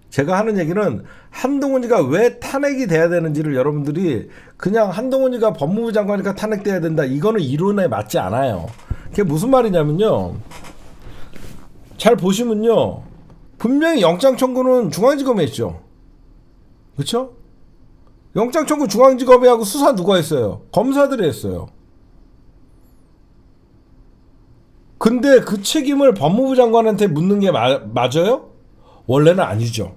제가 하는 얘기는 한동훈이가 왜 탄핵이 돼야 되는지를 여러분들이 그냥 한동훈이가 법무부 장관이니까 탄핵돼야 된다, 이거는 이론에 맞지 않아요. 그게 무슨 말이냐면요, 잘 보시면요, 분명히 영장 청구는 중앙지검에 했죠. 그렇죠? 영장 청구 중앙지검에 하고 수사 누가 했어요? 검사들이 했어요. 근데 그 책임을 법무부 장관한테 묻는 게 맞아요? 원래는 아니죠.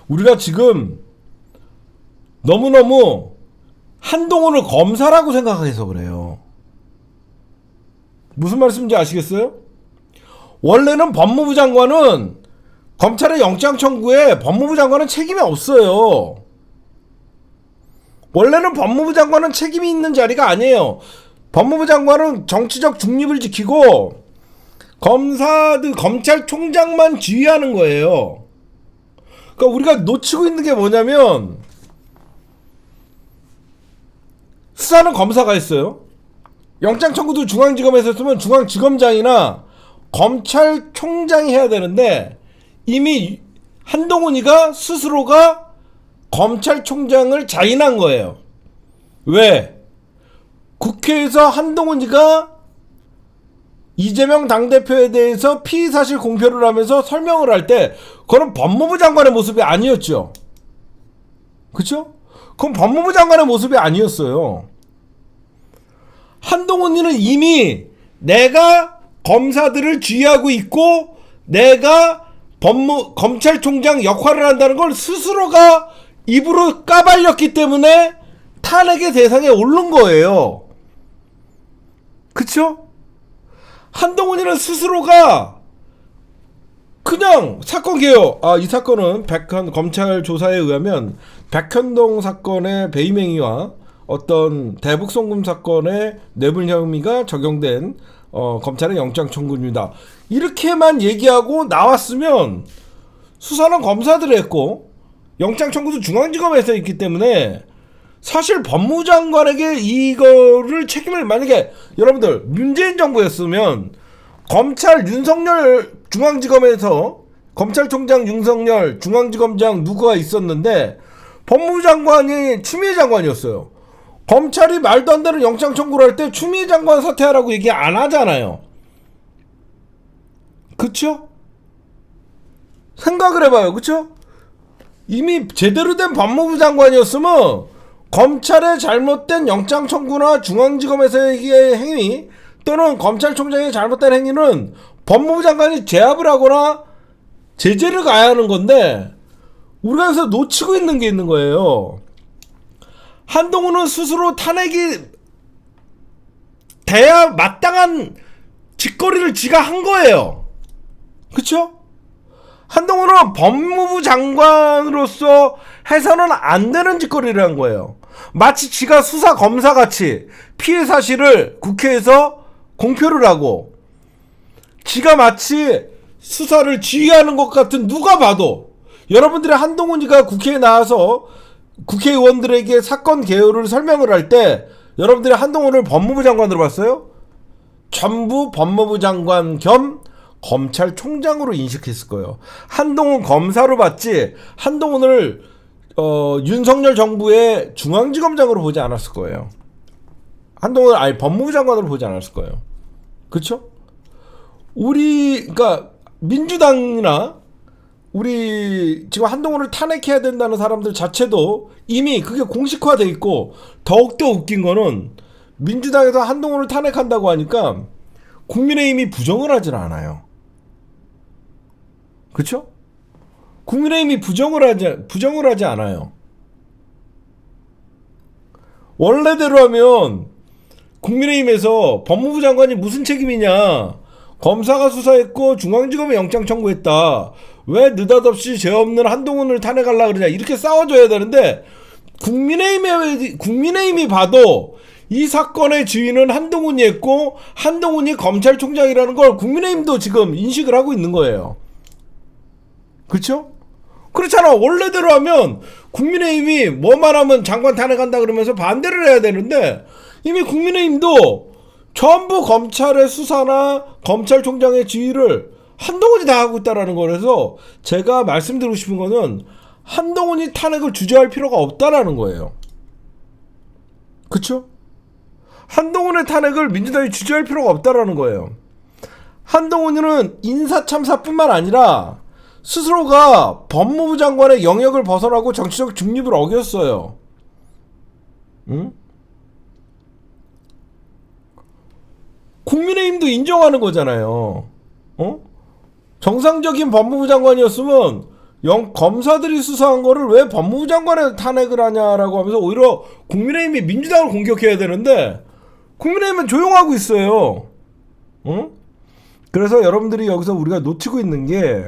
우리가 지금 너무너무 한동훈을 검사라고 생각해서 그래요. 무슨 말씀인지 아시겠어요? 원래는 법무부 장관은 검찰의 영장 청구에 법무부 장관은 책임이 없어요. 원래는 법무부 장관은 책임이 있는 자리가 아니에요. 법무부 장관은 정치적 중립을 지키고 검찰총장만 지휘하는 거예요. 그러니까 우리가 놓치고 있는 게 뭐냐면 수사는 검사가 했어요. 영장 청구도 중앙지검에서 했으면 중앙지검장이나 검찰총장이 해야 되는데 이미 한동훈이가 스스로가 검찰총장을 자인한 거예요. 왜? 국회에서 한동훈이가 이재명 당대표에 대해서 피의사실 공표를 하면서 설명을 할 때 그건 법무부 장관의 모습이 아니었죠. 그쵸? 그건 법무부 장관의 모습이 아니었어요. 한동훈이는 이미 내가 검사들을 지휘하고 있고 내가 검찰총장 역할을 한다는 걸 스스로가 입으로 까발렸기 때문에 탄핵의 대상에 오른 거예요. 그쵸? 한동훈이는 스스로가 그냥 사건 개요. 이 사건은 검찰 조사에 의하면 백현동 사건의 배임행위와 어떤 대북 송금 사건의 뇌물 혐의가 적용된 검찰의 영장 청구입니다. 이렇게만 얘기하고 나왔으면 수사는 검사들이 했고 영장 청구도 중앙지검에서 있기 때문에 사실 법무부 장관에게 이거를 책임을 만약에 여러분들 문재인 정부였으면 검찰 윤석열 중앙지검에서 검찰총장 윤석열 중앙지검장 누구가 있었는데 법무부 장관이 추미애 장관이었어요. 검찰이 말도 안 되는 영장 청구를 할 때 추미애 장관 사퇴하라고 얘기 안 하잖아요. 그쵸? 생각을 해봐요. 그쵸? 이미 제대로 된 법무부 장관이었으면 검찰의 잘못된 영장 청구나 중앙지검에서의 행위 또는 검찰총장의 잘못된 행위는 법무부 장관이 제압을 하거나 제재를 가야 하는 건데 우리가 여기서 놓치고 있는 게 있는 거예요. 한동훈은 스스로 탄핵이 돼야 마땅한 짓거리를 지가 한 거예요. 그쵸? 한동훈은 법무부 장관으로서 해서는 안 되는 짓거리를 한 거예요. 마치 지가 수사 검사같이 피해 사실을 국회에서 공표를 하고 지가 마치 수사를 지휘하는 것 같은 누가 봐도 여러분들이 한동훈이가 국회에 나와서 국회의원들에게 사건 개요를 설명을 할 때 여러분들이 한동훈을 법무부 장관으로 봤어요? 전부 법무부 장관 겸 검찰총장으로 인식했을 거예요. 한동훈 검사로 봤지 한동훈을 윤석열 정부의 중앙지검장으로 보지 않았을 거예요. 한동훈을 아예 법무부 장관으로 보지 않았을 거예요. 그쵸? 그러니까 민주당이나 우리 지금 한동훈을 탄핵해야 된다는 사람들 자체도 이미 그게 공식화돼 있고 더욱더 웃긴 거는 민주당에서 한동훈을 탄핵한다고 하니까 국민의힘이 부정을 하질 않아요. 그쵸? 국민의힘이 부정을 하지 않아요. 원래대로 하면 국민의힘에서 법무부 장관이 무슨 책임이냐, 검사가 수사했고 중앙지검에 영장 청구했다, 왜 느닷없이 죄 없는 한동훈을 탄핵하려고 그러냐, 이렇게 싸워줘야 되는데 국민의힘이 봐도 이 사건의 주인은 한동훈이 했고 한동훈이 검찰총장이라는 걸 국민의힘도 지금 인식을 하고 있는 거예요. 그렇죠? 그렇잖아. 원래대로 하면 국민의힘이 뭐만 하면 장관 탄핵한다 그러면서 반대를 해야 되는데 이미 국민의힘도 전부 검찰의 수사나 검찰총장의 지휘를 한동훈이 다 하고 있다는 거라서 제가 말씀드리고 싶은 거는 한동훈이 탄핵을 주저할 필요가 없다라는 거예요. 그쵸? 한동훈의 탄핵을 민주당이 주저할 필요가 없다라는 거예요. 한동훈은 인사참사뿐만 아니라 스스로가 법무부 장관의 영역을 벗어나고 정치적 중립을 어겼어요. 응? 국민의힘도 인정하는 거잖아요. 정상적인 법무부 장관이었으면 검사들이 수사한 거를 왜 법무부 장관에 탄핵을 하냐라고 하면서 오히려 국민의힘이 민주당을 공격해야 되는데 국민의힘은 조용하고 있어요. 응? 그래서 여러분들이 여기서 우리가 놓치고 있는 게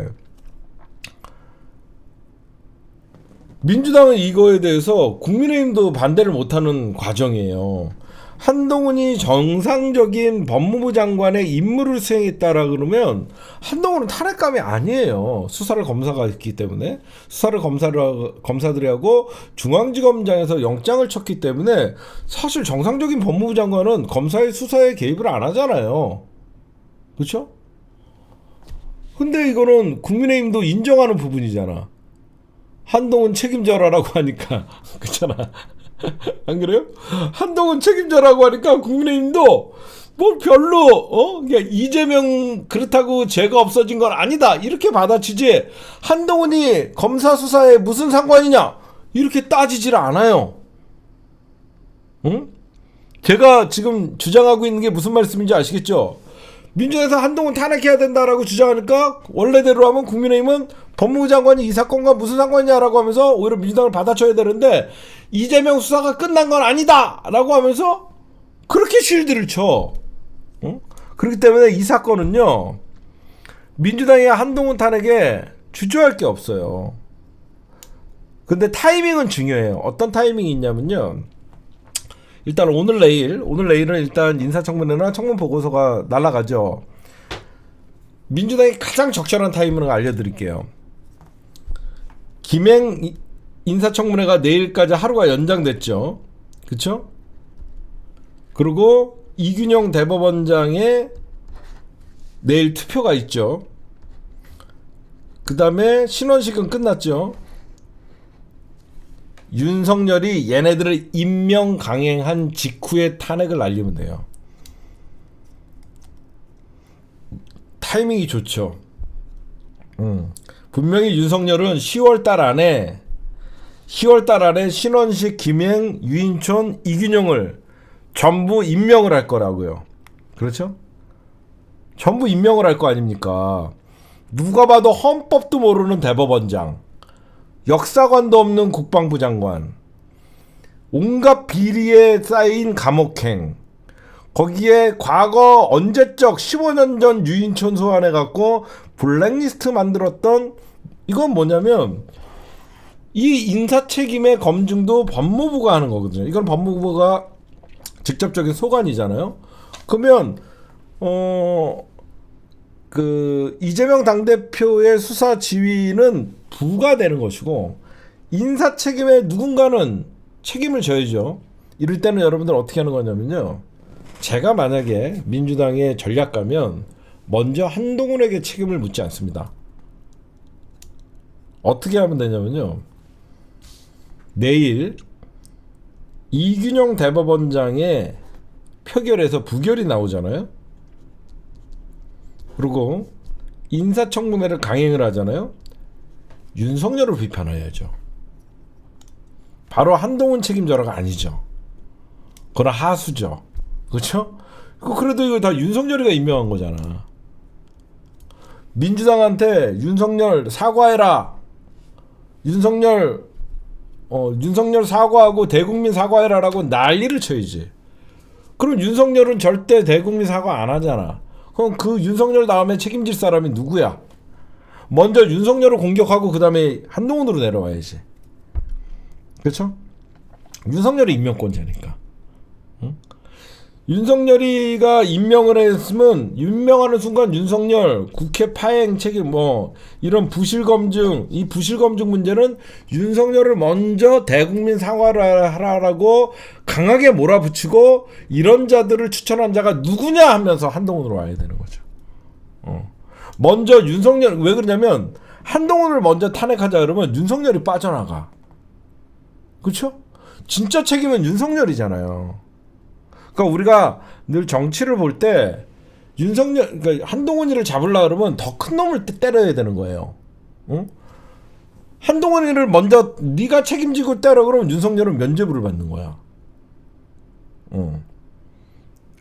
민주당은 이거에 대해서 국민의힘도 반대를 못하는 과정이에요. 한동훈이 정상적인 법무부 장관의 임무를 수행했다라 그러면 한동훈은 탄핵감이 아니에요. 수사를 검사가 있기 때문에 수사를 검사들이 하고 중앙지검장에서 영장을 쳤기 때문에 사실 정상적인 법무부 장관은 검사의 수사에 개입을 안 하잖아요. 그렇죠? 근데 이거는 국민의힘도 인정하는 부분이잖아. 한동훈 책임져라라고 하니까 그렇잖아. 안 그래요? 한동훈 책임져라고 하니까 국민의힘도 뭐 별로 그냥 이재명 그렇다고 죄가 없어진 건 아니다 이렇게 받아치지 한동훈이 검사 수사에 무슨 상관이냐 이렇게 따지질 않아요. 응? 제가 지금 주장하고 있는 게 무슨 말씀인지 아시겠죠? 민주당에서 한동훈 탄핵해야 된다라고 주장하니까 원래대로 하면 국민의힘은 법무부 장관이 이 사건과 무슨 상관이냐라고 하면서 오히려 민주당을 받아쳐야 되는데 이재명 수사가 끝난 건 아니다 라고 하면서 그렇게 쉴드를 쳐. 응? 그렇기 때문에 이 사건은요 민주당이 한동훈 탄핵에 주저할 게 없어요. 근데 타이밍은 중요해요. 어떤 타이밍이 있냐면요, 일단 오늘 내일은 일단 인사청문회나 청문 보고서가 날아가죠. 민주당이 가장 적절한 타이밍을 알려드릴게요. 김행 인사청문회가 내일까지 하루가 연장됐죠. 그쵸? 그리고 이균영 대법원장의 내일 투표가 있죠. 그 다음에 신원식은 끝났죠. 윤석열이 얘네들을 임명 강행한 직후에 탄핵을 날리면 돼요. 타이밍이 좋죠. 분명히 윤석열은 10월달 안에 신원식, 김행, 유인촌, 이균영을 전부 임명을 할 거라고요. 그렇죠? 전부 임명을 할 거 아닙니까? 누가 봐도 헌법도 모르는 대법원장, 역사관도 없는 국방부 장관, 온갖 비리에 쌓인 감옥행, 거기에 과거 언제적 15년 전 유인촌 소환해갖고 블랙리스트 만들었던, 이건 뭐냐면 이 인사책임의 검증도 법무부가 하는 거거든요. 이건 법무부가 직접적인 소관이잖아요. 그러면 이재명 당대표의 수사 지휘는 부가 되는 것이고 인사 책임에 누군가는 책임을 져야죠. 이럴 때는 여러분들 어떻게 하는 거냐면요, 제가 만약에 민주당의 전략가면 먼저 한동훈에게 책임을 묻지 않습니다. 어떻게 하면 되냐면요, 내일 이균영 대법원장의 표결에서 부결이 나오잖아요. 그리고 인사청문회를 강행을 하잖아요. 윤석열을 비판해야죠. 바로 한동훈 책임져라가 아니죠. 그건 하수죠. 그렇죠? 그래도 이거 다 윤석열이가 임명한 거잖아. 민주당한테 윤석열 사과해라, 윤석열 사과하고 대국민 사과해라라고 난리를 쳐야지. 그럼 윤석열은 절대 대국민 사과 안 하잖아. 그럼 그 윤석열 다음에 책임질 사람이 누구야? 먼저 윤석열을 공격하고 그 다음에 한동훈으로 내려와야지. 그렇죠? 윤석열이 임명권자니까. 응? 윤석열이가 임명을 했으면 임명하는 순간 윤석열 국회 파행 책임 이런 부실 검증, 이 부실 검증 문제는 윤석열을 먼저 대국민 사과를 하라고 강하게 몰아붙이고 이런 자들을 추천한 자가 누구냐 하면서 한동훈으로 와야 되는 거죠. 먼저 윤석열, 왜 그러냐면 한동훈을 먼저 탄핵하자 그러면 윤석열이 빠져나가. 그렇죠? 진짜 책임은 윤석열이잖아요. 그러니까 우리가 늘 정치를 볼 때 그러니까 한동훈이를 잡으려고 그러면 더 큰 놈을 때려야 되는 거예요. 응? 한동훈이를 먼저 네가 책임지고 때려 그러면 윤석열은 면죄부를 받는 거야.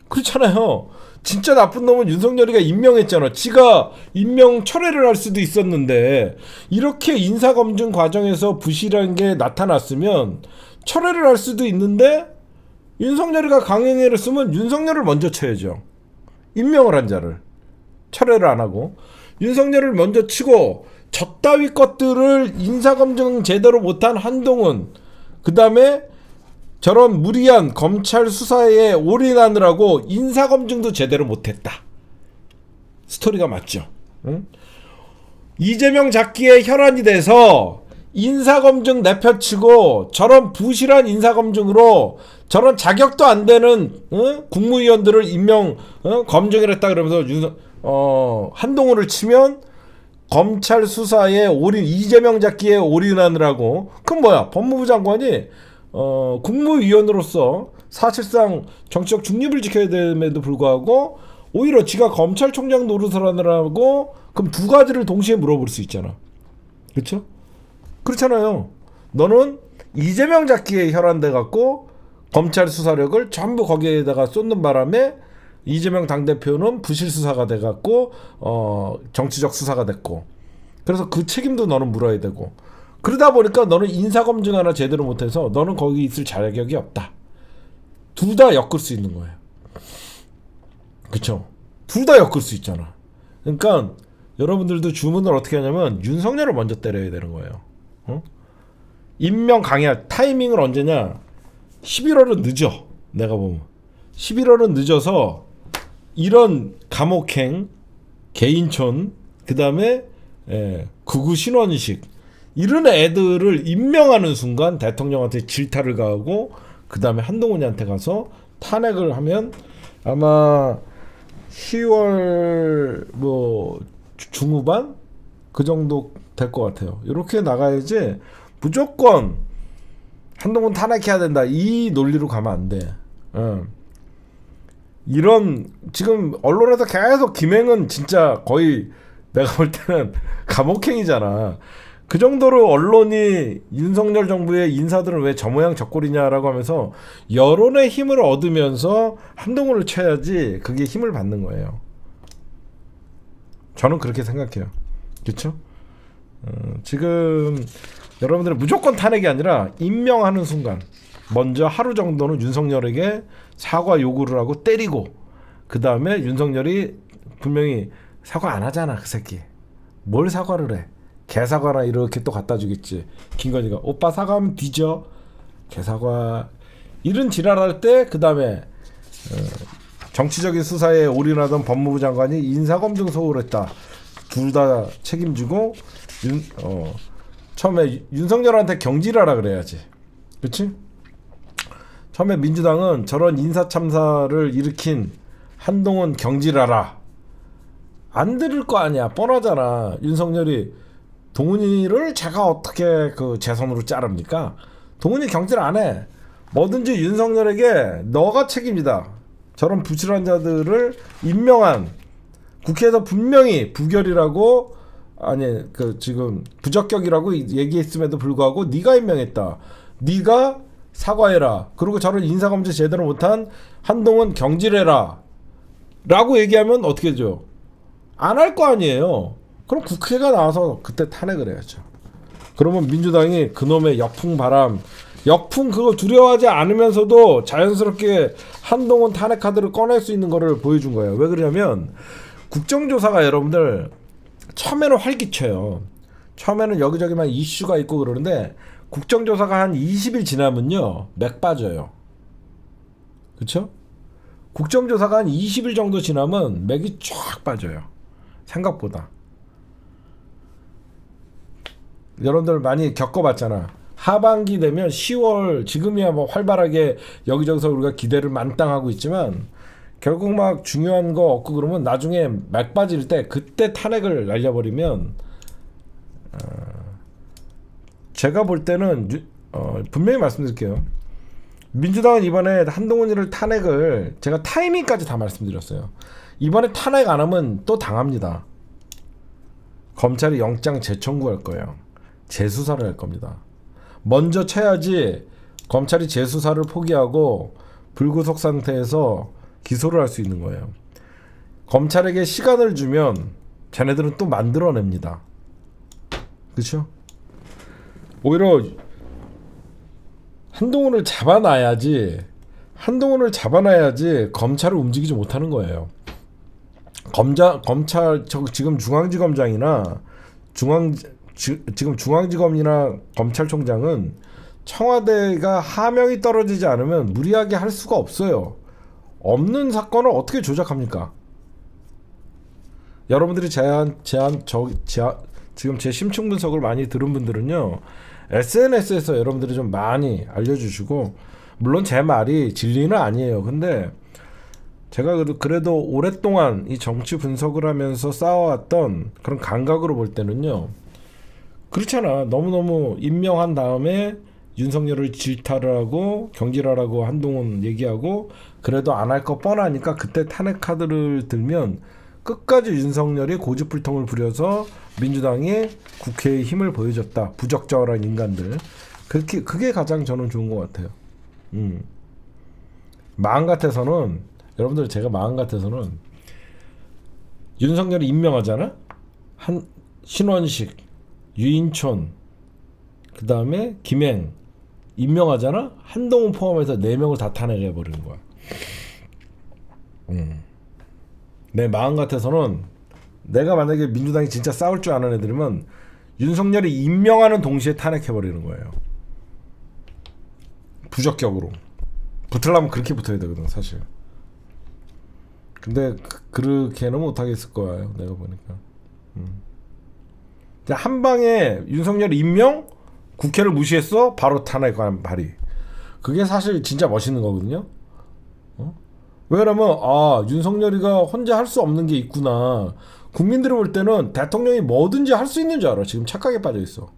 그렇잖아요. 진짜 나쁜 놈은 윤석열이가 임명했잖아. 지가 임명 철회를 할 수도 있었는데 이렇게 인사검증 과정에서 부실한 게 나타났으면 철회를 할 수도 있는데 윤석열이가 강행해를 쓰면 윤석열을 먼저 쳐야죠. 임명을 한 자를 철회를 안 하고 윤석열을 먼저 치고 저따위 것들을 인사검증 제대로 못한 한동훈, 그 다음에 저런 무리한 검찰 수사에 올인하느라고 인사검증도 제대로 못했다. 스토리가 맞죠. 응? 이재명 잡기에 혈안이 돼서 인사검증 내펴치고 저런 부실한 인사검증으로 저런 자격도 안 되는 국무위원들을 임명 검증을 했다 그러면서 한동훈을 치면 검찰 수사에 올인, 이재명 잡기에 올인하느라고, 그럼 뭐야, 법무부 장관이 국무위원으로서 사실상 정치적 중립을 지켜야 됨에도 불구하고 오히려 지가 검찰총장 노릇을 하느라고, 그럼 두 가지를 동시에 물어볼 수 있잖아. 그렇죠? 그렇잖아요. 너는 이재명 잡기에 혈안돼 갖고 검찰 수사력을 전부 거기에다가 쏟는 바람에 이재명 당대표는 부실 수사가 돼 갖고 정치적 수사가 됐고, 그래서 그 책임도 너는 물어야 되고, 그러다 보니까 너는 인사검증 하나 제대로 못해서 너는 거기 있을 자격이 없다. 둘 다 엮을 수 있는 거예요. 그쵸? 둘 다 엮을 수 있잖아. 그러니까 여러분들도 주문을 어떻게 하냐면 윤석열을 먼저 때려야 되는 거예요. 임명 강야 타이밍을 언제냐? 11월은 늦어. 내가 보면 11월은 늦어서 이런 감옥행, 개인촌, 그 다음에 극우 신원식 이런 애들을 임명하는 순간 대통령한테 질타를 가하고 그 다음에 한동훈이한테 가서 탄핵을 하면 아마 10월 뭐 중후반 그 정도 될 것 같아요. 이렇게 나가야지 무조건 한동훈 탄핵해야 된다 이 논리로 가면 안 돼. 이런 지금 언론에서 계속 김행은 진짜 거의 내가 볼 때는 감옥행이잖아. 그 정도로 언론이 윤석열 정부의 인사들은 왜 저 모양 저 꼴이냐라고 하면서 여론의 힘을 얻으면서 한동훈을 쳐야지 그게 힘을 받는 거예요. 저는 그렇게 생각해요. 그렇죠? 지금 여러분들은 무조건 탄핵이 아니라 임명하는 순간 먼저 하루 정도는 윤석열에게 사과 요구를 하고 때리고, 그 다음에 윤석열이 분명히 사과 안 하잖아. 그 새끼 뭘 사과를 해. 개사과나 이렇게 또 갖다 주겠지. 김건희가 오빠 사과하면 뒤져. 개사과 이런 지랄할 때 그 다음에 정치적인 수사에 올인하던 법무부 장관이 인사검증 소홀했다. 둘 다 책임지고 처음에 윤석열한테 경질하라 그래야지. 그렇지? 처음에 민주당은 저런 인사참사를 일으킨 한동훈 경질하라. 안 들을 거 아니야. 뻔하잖아. 윤석열이 동훈이를 제가 어떻게 그 제 손으로 자릅니까? 동훈이 경질 안 해. 뭐든지 윤석열에게 너가 책임이다. 저런 부실한 자들을 임명한 국회에서 분명히 부결이라고 아니 그 지금 부적격이라고 얘기했음에도 불구하고 네가 임명했다. 네가 사과해라. 그리고 저런 인사검증 제대로 못한 한동훈 경질해라. 라고 얘기하면 어떻게 되죠? 안 할 거 아니에요. 그럼 국회가 나와서 그때 탄핵을 해야죠. 그러면 민주당이 그놈의 역풍 바람, 역풍 그거 두려워하지 않으면서도 자연스럽게 한동훈 탄핵 카드를 꺼낼 수 있는 거를 보여준 거예요. 왜 그러냐면 국정조사가 여러분들 처음에는 활기쳐요. 처음에는 여기저기 막 이슈가 있고 그러는데 국정조사가 한 20일 지나면요 맥 빠져요. 그렇죠? 국정조사가 한 20일 정도 지나면 맥이 쫙 빠져요. 생각보다. 여러분들 많이 겪어봤잖아. 하반기 되면 10월 지금이야 뭐 활발하게 여기저기서 우리가 기대를 만땅하고 있지만 결국 막 중요한 거 없고 그러면 나중에 맥 빠질 때 그때 탄핵을 날려버리면 제가 볼 때는 분명히 말씀드릴게요. 민주당은 이번에 한동훈이를 탄핵을 제가 타이밍까지 다 말씀드렸어요. 이번에 탄핵 안 하면 또 당합니다. 검찰이 영장 재청구할 거예요. 재수사를 할 겁니다. 먼저 쳐야지 검찰이 재수사를 포기하고 불구속 상태에서 기소를 할 수 있는 거예요. 검찰에게 시간을 주면 쟤네들은 또 만들어냅니다. 그렇죠? 오히려 한동훈을 잡아놔야지 검찰을 움직이지 못하는 거예요. 검찰 지금 중앙지검장이나 지금 중앙지검이나 검찰총장은 청와대가 하명이 떨어지지 않으면 무리하게 할 수가 없어요. 없는 사건을 어떻게 조작합니까? 여러분들이 지금 제 심층 분석을 많이 들은 분들은요, SNS에서 여러분들이 좀 많이 알려주시고, 물론 제 말이 진리는 아니에요. 근데 제가 그래도 오랫동안 이 정치 분석을 하면서 쌓아왔던 그런 감각으로 볼 때는요, 그렇잖아. 너무너무 임명한 다음에 윤석열을 질타를 하고 경질하라고 한동훈 얘기하고 그래도 안 할 거 뻔하니까 그때 탄핵 카드를 들면 끝까지 윤석열이 고집불통을 부려서 민주당이 국회에 힘을 보여줬다. 부적절한 인간들. 그게 가장 저는 좋은 것 같아요. 마음 같아서는, 여러분들, 제가 마음 같아서는 윤석열이 임명하잖아. 신원식, 유인촌, 그 다음에 김행 임명하잖아. 한동훈 포함해서 4명을 다 탄핵해 버리는 거야. 내 마음 같아서는 내가 만약에 민주당이 진짜 싸울 줄 아는 애들이면 윤석열이 임명하는 동시에 탄핵해 버리는 거예요. 부적격으로. 붙으려면 그렇게 붙어야 되거든, 사실. 근데 그렇게는 못하겠을 거예요, 내가 보니까. 한 방에 윤석열 임명, 국회를 무시했어, 바로 탄핵관 발의. 그게 사실 진짜 멋있는 거거든요. 왜냐면 윤석열이가 혼자 할 수 없는 게 있구나. 국민들이 볼 때는 대통령이 뭐든지 할 수 있는 줄 알아. 지금 착각에 빠져 있어.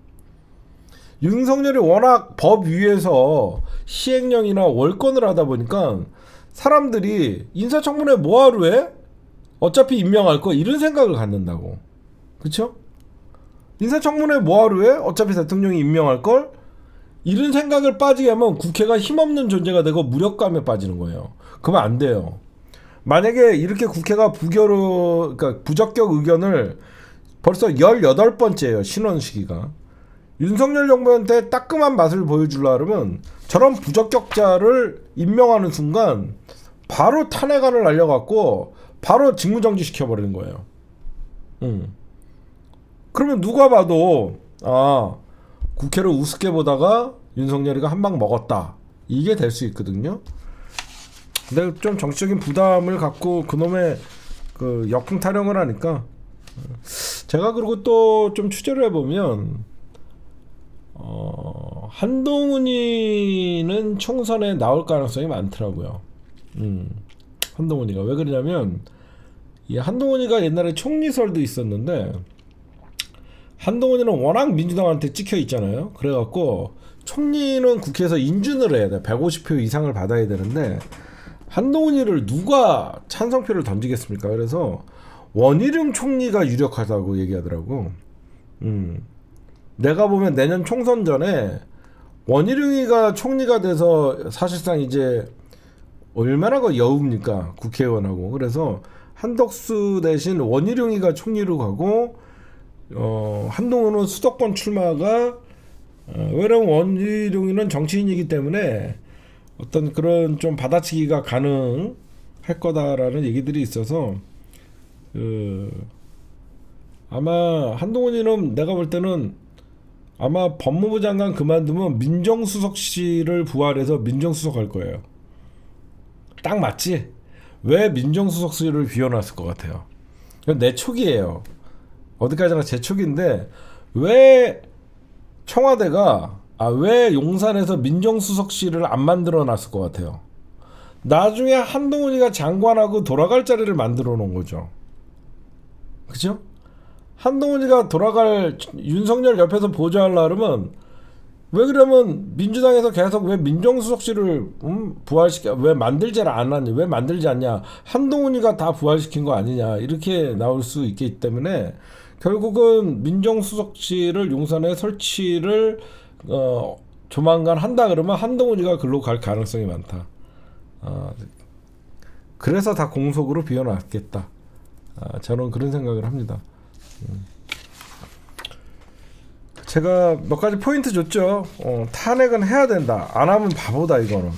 윤석열이 워낙 법 위에서 시행령이나 월권을 하다 보니까 사람들이 인사청문회 뭐하러 해? 어차피 임명할 거, 이런 생각을 갖는다고. 그쵸? 인사청문회 뭐하러 해? 어차피 대통령이 임명할 걸? 이런 생각을 빠지게 하면 국회가 힘없는 존재가 되고 무력감에 빠지는 거예요. 그러면 안 돼요. 만약에 이렇게 국회가 그러니까 부적격 의견을 벌써 18번째예요. 신원식이가. 윤석열 정부한테 따끔한 맛을 보여주려고 하면 저런 부적격자를 임명하는 순간 바로 탄핵안을 날려갖고 바로 직무정지 시켜버리는 거예요. 그러면 누가 봐도 국회를 우습게 보다가 윤석열이가 한 방 먹었다, 이게 될 수 있거든요. 근데 좀 정치적인 부담을 갖고 그놈의 그 역풍 타령을 하니까, 제가 그리고 또 좀 취재를 해보면 한동훈이는 총선에 나올 가능성이 많더라고요. 한동훈이가 왜 그러냐면, 이 한동훈이가 옛날에 총리설도 있었는데 한동훈이는 워낙 민주당한테 찍혀 있잖아요. 그래갖고 총리는 국회에서 인준을 해야 돼. 150표 이상을 받아야 되는데 한동훈이를 누가 찬성표를 던지겠습니까? 그래서 원희룡 총리가 유력하다고 얘기하더라고. 내가 보면 내년 총선 전에 원희룡이가 총리가 돼서 사실상 이제 얼마나 여우입니까? 국회의원하고. 그래서 한덕수 대신 원희룡이가 총리로 가고, 한동훈은 수도권 출마가, 왜냐면 원희룡이는 정치인이기 때문에 어떤 그런 좀 받아치기가 가능할 거다라는 얘기들이 있어서, 아마 한동훈이는 내가 볼 때는 아마 법무부 장관 그만두면 민정수석실을 부활해서 민정수석 할 거예요. 딱 맞지? 왜 민정수석실을 비워놨을 것 같아요? 이건 내 촉이에요. 어디까지나 제 촉인데, 왜 청와대가 왜 용산에서 민정수석실을 안 만들어 놨을 것 같아요? 나중에 한동훈이가 장관하고 돌아갈 자리를 만들어 놓은 거죠. 그죠? 한동훈이가 돌아갈, 윤석열 옆에서 보좌하려고 그러면, 왜 그러면 민주당에서 계속 왜 민정수석실을 부활시켜, 왜 만들지를 않았냐, 왜 만들지 않냐, 한동훈이가 다 부활시킨 거 아니냐, 이렇게 나올 수 있기 때문에 결국은 민정수석실을 용산에 설치를 조만간 한다 그러면 한동훈이가 글로 갈 가능성이 많다. 그래서 다 공석으로 비워놨겠다. 저는 그런 생각을 합니다. 제가 몇 가지 포인트 줬죠. 탄핵은 해야 된다. 안 하면 바보다 이거는.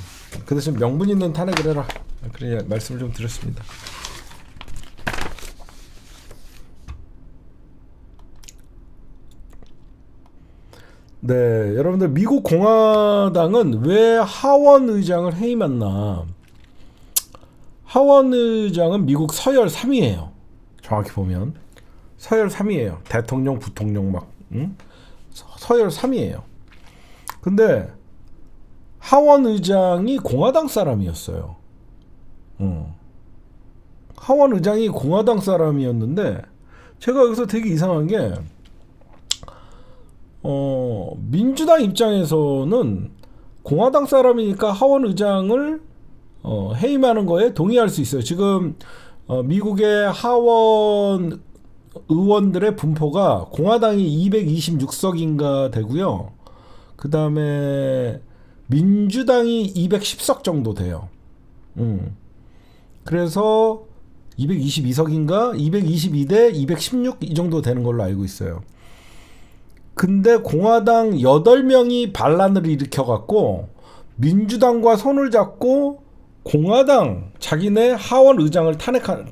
그 대신 명분 있는 탄핵을 해라. 그런 말씀을 좀 드렸습니다. 네, 여러분들 미국 공화당은 왜 하원 의장을 해임했나? 하원 의장은 미국 서열 3위예요. 정확히 보면 서열 3위예요. 대통령, 부통령 막 서열 3위예요. 근데 하원 의장이 공화당 사람이었어요. 하원 의장이 공화당 사람이었는데 제가 여기서 되게 이상한 게 민주당 입장에서는 공화당 사람이니까 하원 의장을 해임하는 거에 동의할 수 있어요. 지금 미국의 하원 의원들의 분포가 공화당이 226석인가 되고요. 그 다음에 민주당이 210석 정도 돼요. 그래서 222석인가 222대 216 이 정도 되는 걸로 알고 있어요. 근데 공화당 8명이 반란을 일으켜갖고 민주당과 손을 잡고 공화당 자기네 하원 의장을 탄핵한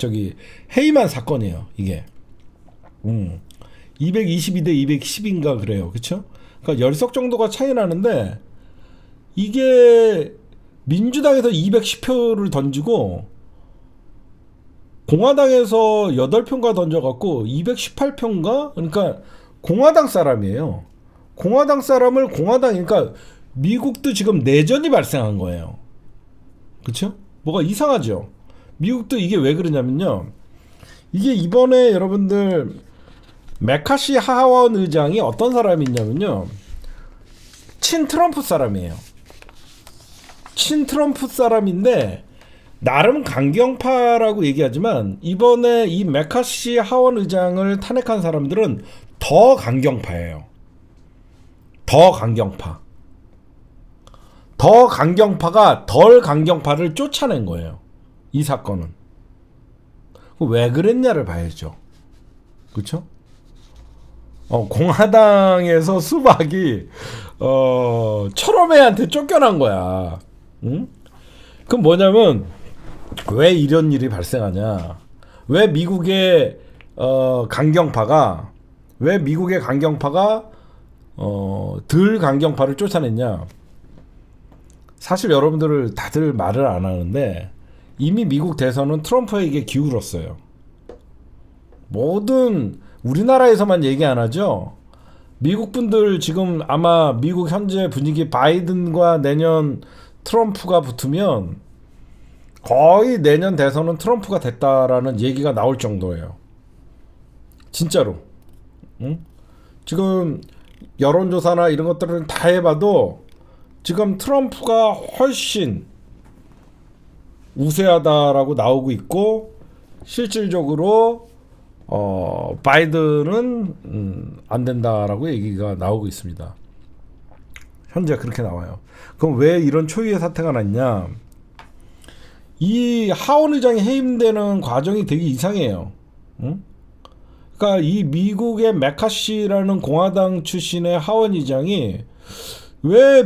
해임한 사건이에요. 이게 222대 210인가 그래요. 그쵸? 그러니까 10석 정도가 차이 나는데 이게 민주당에서 210표를 던지고 공화당에서 8표인가 던져갖고 218표인가? 그러니까 공화당 사람이에요. 공화당 사람을 그러니까 미국도 지금 내전이 발생한 거예요. 그쵸? 뭐가 이상하죠? 미국도 이게 왜 그러냐면요. 이게 이번에 여러분들 메카시 하원 의장이 어떤 사람이냐면요. 친 트럼프 사람이에요. 친 트럼프 사람인데 나름 강경파라고 얘기하지만 이번에 이 메카시 하원 의장을 탄핵한 사람들은 더 강경파예요. 더 강경파. 더 강경파가 덜 강경파를 쫓아낸 거예요. 이 사건은. 왜 그랬냐를 봐야죠. 그렇죠? 공화당에서 수박이 철험회한테 쫓겨난 거야. 응? 그럼 뭐냐면 왜 이런 일이 발생하냐? 왜 미국의 강경파가 덜 강경파를 쫓아냈냐? 사실 여러분들을 다들 말을 안 하는데 이미 미국 대선은 트럼프에게 기울었어요. 모든 우리나라에서만 얘기 안 하죠. 미국 분들 지금 아마 미국 현재 분위기 바이든과 내년 트럼프가 붙으면 거의 내년 대선은 트럼프가 됐다라는 얘기가 나올 정도예요. 진짜로. 응? 지금 여론조사나 이런 것들은 다 해봐도 지금 트럼프가 훨씬 우세하다라고 나오고 있고 실질적으로 바이든은 안 된다라고 얘기가 나오고 있습니다. 현재 그렇게 나와요. 그럼 왜 이런 초유의 사태가 났냐? 이 하원 의장이 해임되는 과정이 되게 이상해요. 응? 그러니까 이 미국의 메카시라는 공화당 출신의 하원 의장이 왜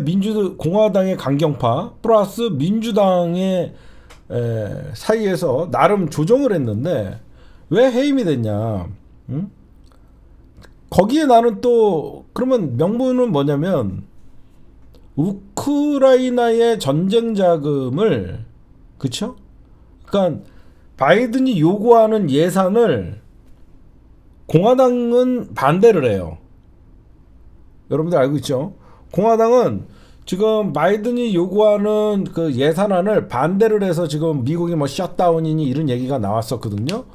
공화당의 강경파 플러스 민주당의 사이에서 나름 조정을 했는데 왜 해임이 됐냐? 응? 거기에 나는 또 그러면 명분은 뭐냐면 우크라이나의 전쟁 자금을 그쵸? 그러니까 바이든이 요구하는 예산을 공화당은 반대를 해요. 여러분들 알고 있죠? 공화당은 지금 바이든이 요구하는 그 예산안을 반대를 해서 지금 미국이 뭐 셧다운이니 이런 얘기가 나왔었거든요.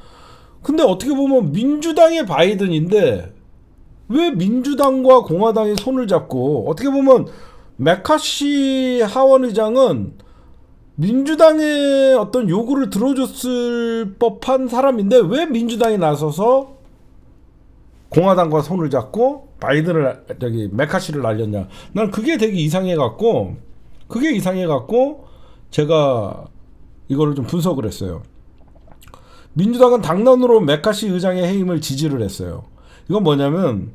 근데 어떻게 보면 민주당의 바이든인데 왜 민주당과 공화당이 손을 잡고 어떻게 보면 메카시 하원 의장은 민주당의 어떤 요구를 들어줬을 법한 사람인데 왜 민주당이 나서서 공화당과 손을 잡고 바이든을 메카시를 날렸냐? 난 그게 되게 이상해갖고 제가 이거를 좀 분석을 했어요. 민주당은 당론으로 메카시 의장의 해임을 지지를 했어요. 이건 뭐냐면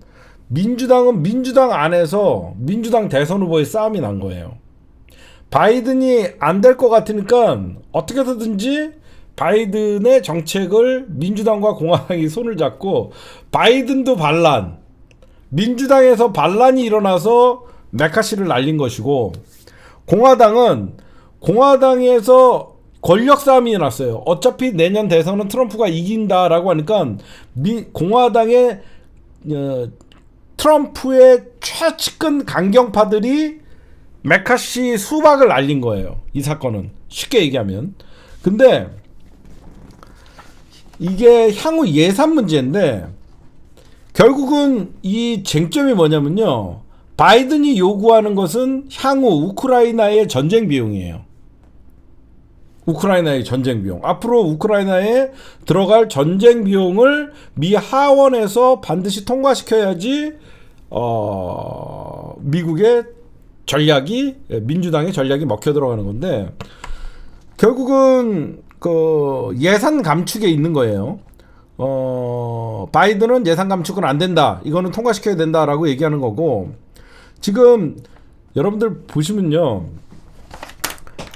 민주당은 민주당 안에서 민주당 대선 후보의 싸움이 난 거예요. 바이든이 안 될 것 같으니까 어떻게 해서든지 바이든의 정책을 민주당과 공화당이 손을 잡고 바이든도 반란, 민주당에서 반란이 일어나서 메카시를 날린 것이고, 공화당에서 권력 싸움이 났어요. 어차피 내년 대선은 트럼프가 이긴다라고 하니까 공화당의 트럼프의 최측근 강경파들이 메카시 수박을 날린 거예요. 이 사건은 쉽게 얘기하면. 근데 이게 향후 예산 문제인데, 결국은 이 쟁점이 뭐냐면요, 바이든이 요구하는 것은 향후 우크라이나의 전쟁 비용이에요. 우크라이나의 전쟁 비용. 앞으로 우크라이나에 들어갈 전쟁 비용을 미 하원에서 반드시 통과시켜야지 미국의 전략이, 민주당의 전략이 먹혀 들어가는 건데, 결국은 그 예산 감축에 있는 거예요. 바이든은 예산 감축은 안 된다, 이거는 통과시켜야 된다라고 얘기하는 거고, 지금 여러분들 보시면요,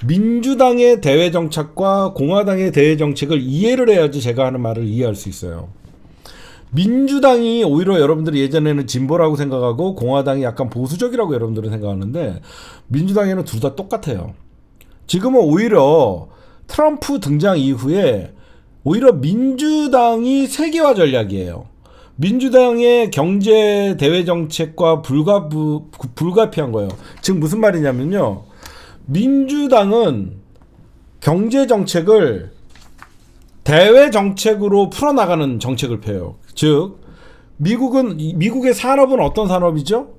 민주당의 대외 정책과 공화당의 대외 정책을 이해를 해야지 제가 하는 말을 이해할 수 있어요. 민주당이 오히려 여러분들이 예전에는 진보라고 생각하고 공화당이 약간 보수적이라고 여러분들은 생각하는데, 민주당에는 둘 다 똑같아요. 지금은 오히려 트럼프 등장 이후에 오히려 민주당이 세계화 전략이에요. 민주당의 경제 대외 정책과 불가피한 거예요. 즉 무슨 말이냐면요, 민주당은 경제 정책을 대외 정책으로 풀어나가는 정책을 펴요. 즉 미국의 산업은 어떤 산업이죠?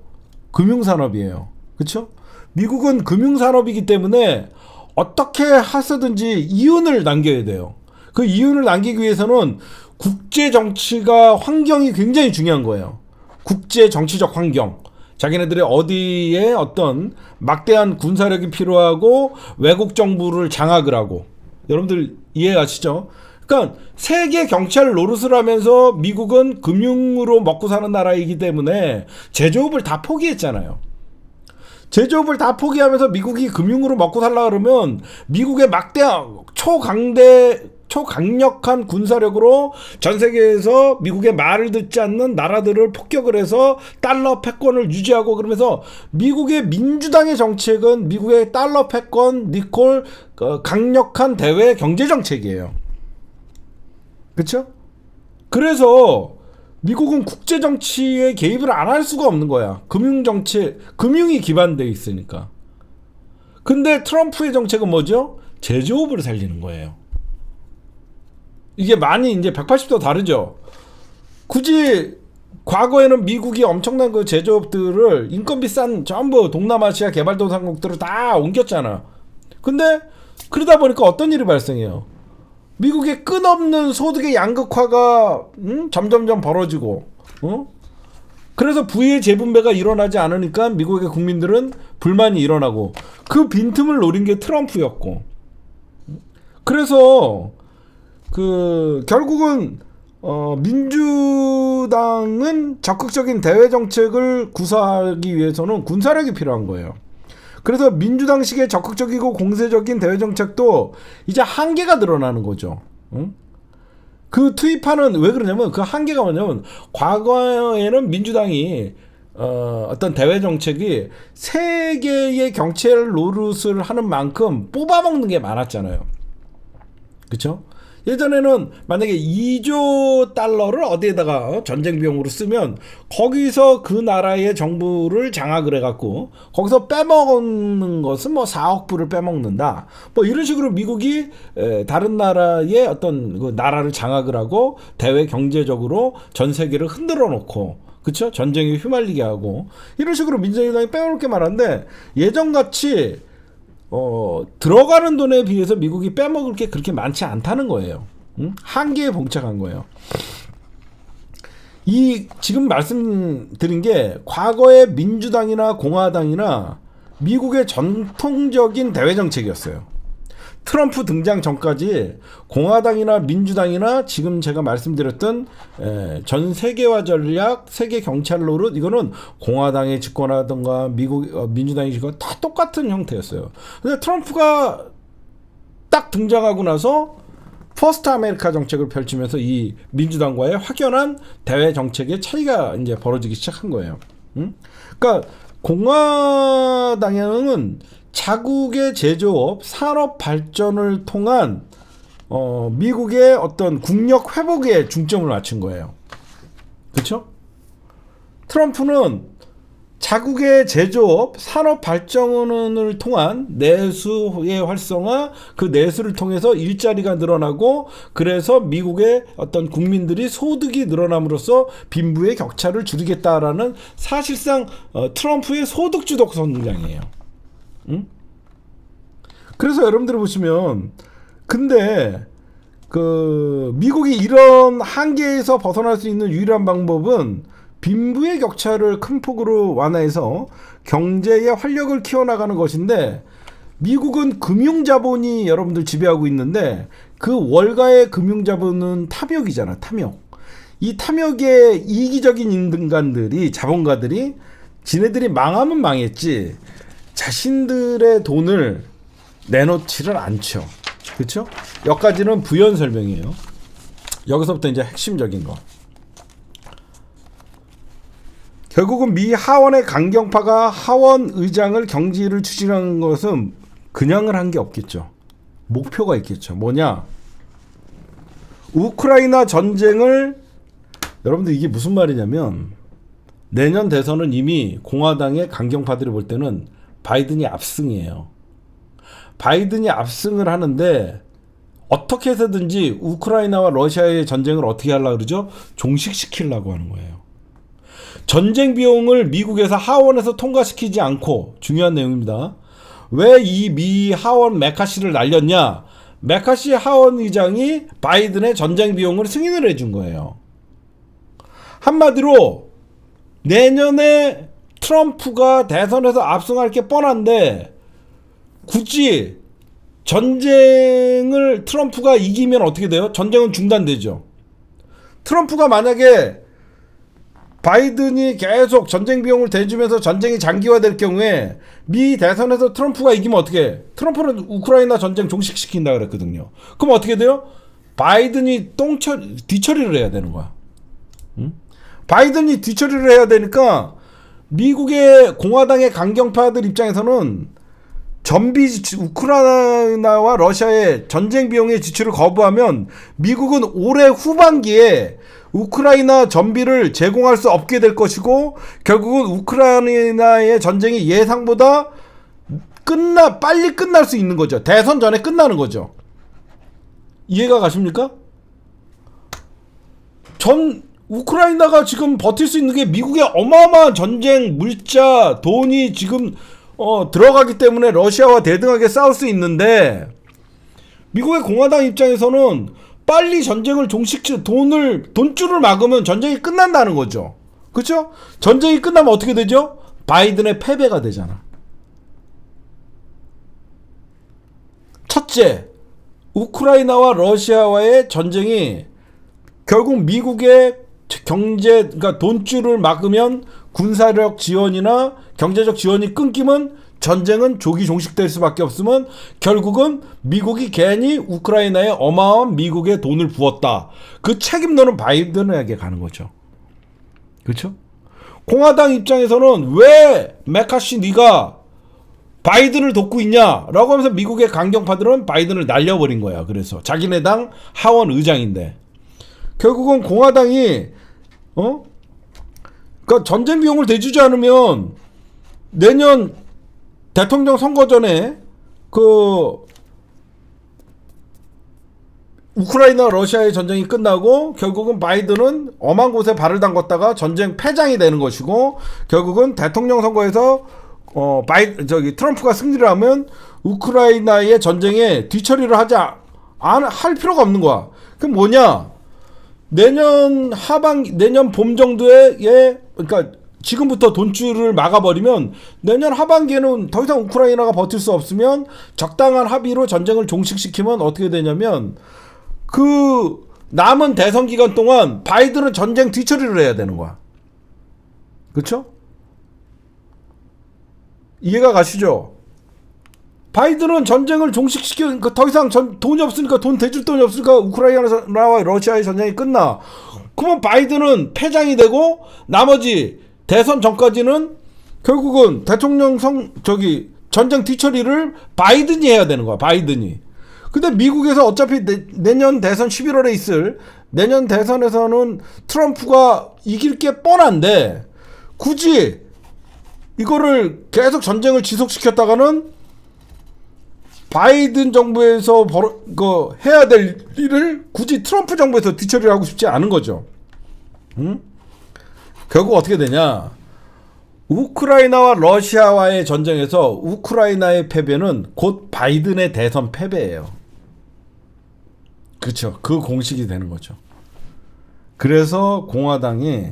금융산업이에요. 그렇죠? 미국은 금융산업이기 때문에 어떻게 하서든지 이윤을 남겨야 돼요. 그 이윤을 남기기 위해서는 국제 정치가 환경이 굉장히 중요한 거예요. 국제 정치적 환경. 자기네들이 어디에 어떤 막대한 군사력이 필요하고 외국 정부를 장악을 하고, 여러분들 이해하시죠? 그러니까 세계 경찰 노릇을 하면서 미국은 금융으로 먹고 사는 나라이기 때문에 제조업을 다 포기했잖아요. 제조업을 다 포기하면서 미국이 금융으로 먹고 살라 그러면 미국의 막대한 초강력한 군사력으로 전 세계에서 미국의 말을 듣지 않는 나라들을 폭격을 해서 달러 패권을 유지하고, 그러면서 미국의 민주당의 정책은 미국의 달러 패권, 니콜, 강력한 대외 경제 정책이에요. 그렇죠? 그래서 미국은 국제 정치에 개입을 안 할 수가 없는 거야. 금융 정책, 금융이 기반되어 있으니까. 근데 트럼프의 정책은 뭐죠? 제조업을 살리는 거예요. 이게 많이 이제 180도 다르죠. 굳이 과거에는 미국이 엄청난 그 제조업들을 인건비 싼 전부 동남아시아 개발도상국들을 다 옮겼잖아. 근데 그러다 보니까 어떤 일이 발생해요? 미국의 끝없는 소득의 양극화가 점점점 벌어지고, 그래서 부의 재분배가 일어나지 않으니까 미국의 국민들은 불만이 일어나고, 그 빈틈을 노린 게 트럼프였고, 그래서 결국은 민주당은 적극적인 대외 정책을 구사하기 위해서는 군사력이 필요한 거예요. 그래서 민주당식의 적극적이고 공세적인 대외 정책도 이제 한계가 드러나는 거죠. 그 투입하는, 왜 그러냐면 그 한계가 뭐냐면, 과거에는 민주당이 어떤 대외 정책이 세계의 경찰 노릇을 하는 만큼 뽑아먹는 게 많았잖아요. 그렇죠? 예전에는 만약에 2조 달러를 어디에다가 전쟁 비용으로 쓰면 거기서 그 나라의 정부를 장악을 해갖고 거기서 빼먹는 것은 뭐 4억 불을 빼먹는다, 뭐 이런 식으로 미국이 다른 나라의 어떤 그 나라를 장악을 하고 대외 경제적으로 전 세계를 흔들어 놓고, 그쵸? 전쟁에 휘말리게 하고, 이런 식으로 민주당이 빼먹을 게 많은데, 예전같이 들어가는 돈에 비해서 미국이 빼먹을 게 그렇게 많지 않다는 거예요. 한계에 봉착한 거예요. 지금 말씀드린 게 과거의 민주당이나 공화당이나 미국의 전통적인 대외 정책이었어요. 트럼프 등장 전까지 공화당이나 민주당이나 지금 제가 말씀드렸던 전 세계화 전략, 세계 경찰 노릇, 이거는 공화당이 집권하던가 민주당이 집권 다 똑같은 형태였어요. 근데 트럼프가 딱 등장하고 나서 퍼스트 아메리카 정책을 펼치면서 이 민주당과의 확연한 대외 정책의 차이가 이제 벌어지기 시작한 거예요. 그러니까 공화당에는 자국의 제조업, 산업 발전을 통한 미국의 어떤 국력 회복에 중점을 맞춘 거예요. 그렇죠? 트럼프는 자국의 제조업, 산업 발전을 통한 내수의 활성화, 그 내수를 통해서 일자리가 늘어나고, 그래서 미국의 어떤 국민들이 소득이 늘어남으로써 빈부의 격차를 줄이겠다라는 사실상 트럼프의 소득주도 성장이에요. 응? 그래서 여러분들 보시면, 근데 미국이 이런 한계에서 벗어날 수 있는 유일한 방법은 빈부의 격차를 큰 폭으로 완화해서 경제의 활력을 키워나가는 것인데, 미국은 금융자본이 여러분들 지배하고 있는데 그 월가의 금융자본은 탐욕이잖아. 탐욕. 이 탐욕에 이기적인 인간들이, 자본가들이, 지네들이 망하면 망했지 자신들의 돈을 내놓지를 않죠. 그렇죠? 여기까지는 부연 설명이에요. 여기서부터 이제 핵심적인 거. 결국은 미 하원의 강경파가 하원 의장을 경질을 추진한 것은 그냥을 한 게 없겠죠. 목표가 있겠죠. 뭐냐? 우크라이나 전쟁을, 여러분들 이게 무슨 말이냐면, 내년 대선은 이미 공화당의 강경파들이 볼 때는 바이든이 압승이에요. 바이든이 압승을 하는데 어떻게 해서든지 우크라이나와 러시아의 전쟁을 어떻게 하려고 그러죠? 종식시키려고 하는 거예요. 전쟁 비용을 미국에서 하원에서 통과시키지 않고, 중요한 내용입니다. 왜 이 미 하원 메카시를 날렸냐? 메카시 하원 의장이 바이든의 전쟁 비용을 승인을 해준 거예요. 한마디로 내년에 트럼프가 대선에서 압승할 게 뻔한데 굳이 전쟁을 트럼프가 이기면 어떻게 돼요? 전쟁은 중단되죠. 트럼프가 만약에 바이든이 계속 전쟁 비용을 대주면서 전쟁이 장기화될 경우에 미 대선에서 트럼프가 이기면 어떻게 해? 트럼프는 우크라이나 전쟁 종식시킨다 그랬거든요. 그럼 어떻게 돼요? 바이든이 뒤처리를 해야 되는 거야. 응? 바이든이 뒤처리를 해야 되니까 미국의 공화당의 강경파들 입장에서는 우크라이나와 러시아의 전쟁 비용의 지출을 거부하면 미국은 올해 후반기에 우크라이나 전비를 제공할 수 없게 될 것이고, 결국은 우크라이나의 전쟁이 예상보다 빨리 끝날 수 있는 거죠. 대선 전에 끝나는 거죠. 이해가 가십니까? 우크라이나가 지금 버틸 수 있는 게 미국의 어마어마한 전쟁, 물자, 돈이 지금 들어가기 때문에 러시아와 대등하게 싸울 수 있는데, 미국의 공화당 입장에서는 빨리 전쟁을 돈줄을 막으면 전쟁이 끝난다는 거죠. 그렇죠? 전쟁이 끝나면 어떻게 되죠? 바이든의 패배가 되잖아. 첫째, 우크라이나와 러시아와의 전쟁이 결국 미국의 그러니까 돈줄을 막으면 군사력 지원이나 경제적 지원이 끊기면 전쟁은 조기 종식될 수밖에 없으면 결국은 미국이 괜히 우크라이나에 어마어마한 미국의 돈을 부었다. 그 책임론은 바이든에게 가는 거죠. 그렇죠? 공화당 입장에서는 왜 메카시 네가 바이든을 돕고 있냐라고 하면서 미국의 강경파들은 바이든을 날려버린 거야. 그래서 자기네 당 하원 의장인데 결국은 공화당이 그러니까 전쟁 비용을 대주지 않으면 내년 대통령 선거 전에 우크라이나 러시아의 전쟁이 끝나고 결국은 바이든은 엄한 곳에 발을 담궜다가 전쟁 패장이 되는 것이고, 결국은 대통령 선거에서 트럼프가 승리를 하면 우크라이나의 전쟁에 뒤처리를 할 필요가 없는 거야. 그럼 뭐냐? 내년 봄 정도에 그러니까 지금부터 돈줄을 막아버리면 내년 하반기에는 더 이상 우크라이나가 버틸 수 없으면 적당한 합의로 전쟁을 종식시키면 어떻게 되냐면 그 남은 대선 기간 동안 바이든은 전쟁 뒤처리를 해야 되는 거야. 그렇죠? 이해가 가시죠? 바이든은 전쟁을 종식시키니까 더 이상 돈이 없으니까 돈 대줄 돈이 없으니까 우크라이나와 러시아의 전쟁이 끝나. 그러면 바이든은 패장이 되고 나머지 대선 전까지는 결국은 대통령 전쟁 뒤처리를 바이든이 해야 되는 거야. 바이든이. 근데 미국에서 어차피 내년 대선 11월에 있을 내년 대선에서는 트럼프가 이길 게 뻔한데 굳이 이거를 계속 전쟁을 지속시켰다가는 바이든 정부에서 해야 될 일을 굳이 트럼프 정부에서 뒤처리를 하고 싶지 않은 거죠. 응? 결국 어떻게 되냐? 우크라이나와 러시아와의 전쟁에서 우크라이나의 패배는 곧 바이든의 대선 패배예요. 그렇죠. 그 공식이 되는 거죠. 그래서 공화당이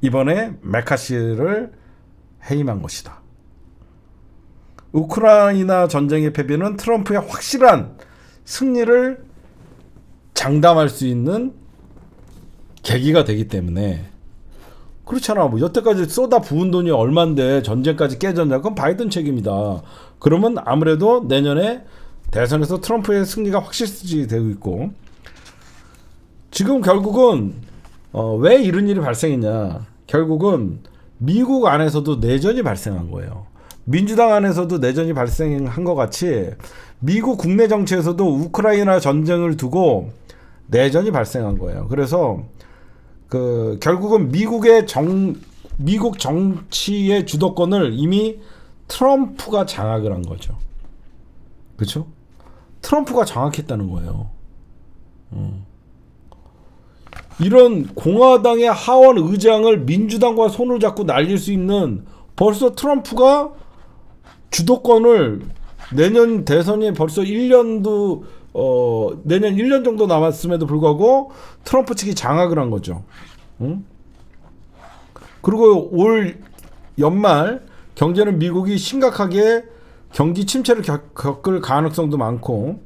이번에 메카시를 해임한 것이다. 우크라이나 전쟁의 패배는 트럼프의 확실한 승리를 장담할 수 있는 계기가 되기 때문에 그렇잖아. 뭐 여태까지 쏟아 부은 돈이 얼만데 전쟁까지 깨졌냐? 그건 바이든 책임이다. 그러면 아무래도 내년에 대선에서 트럼프의 승리가 확실시 되고 있고 지금 결국은 왜 이런 일이 발생했냐? 결국은 미국 안에서도 내전이 발생한 거예요. 민주당 안에서도 내전이 발생한 것 같이 미국 국내 정치에서도 우크라이나 전쟁을 두고 내전이 발생한 거예요. 그래서 결국은 미국 정치의 주도권을 이미 트럼프가 장악을 한 거죠. 그렇죠? 트럼프가 장악했다는 거예요. 이런 공화당의 하원 의장을 민주당과 손을 잡고 날릴 수 있는 벌써 트럼프가 주도권을 내년 대선이 벌써 1년도 내년 1년 정도 남았음에도 불구하고 트럼프 측이 장악을 한 거죠. 응? 그리고 올 연말 경제는 미국이 심각하게 경기 침체를 겪을 가능성도 많고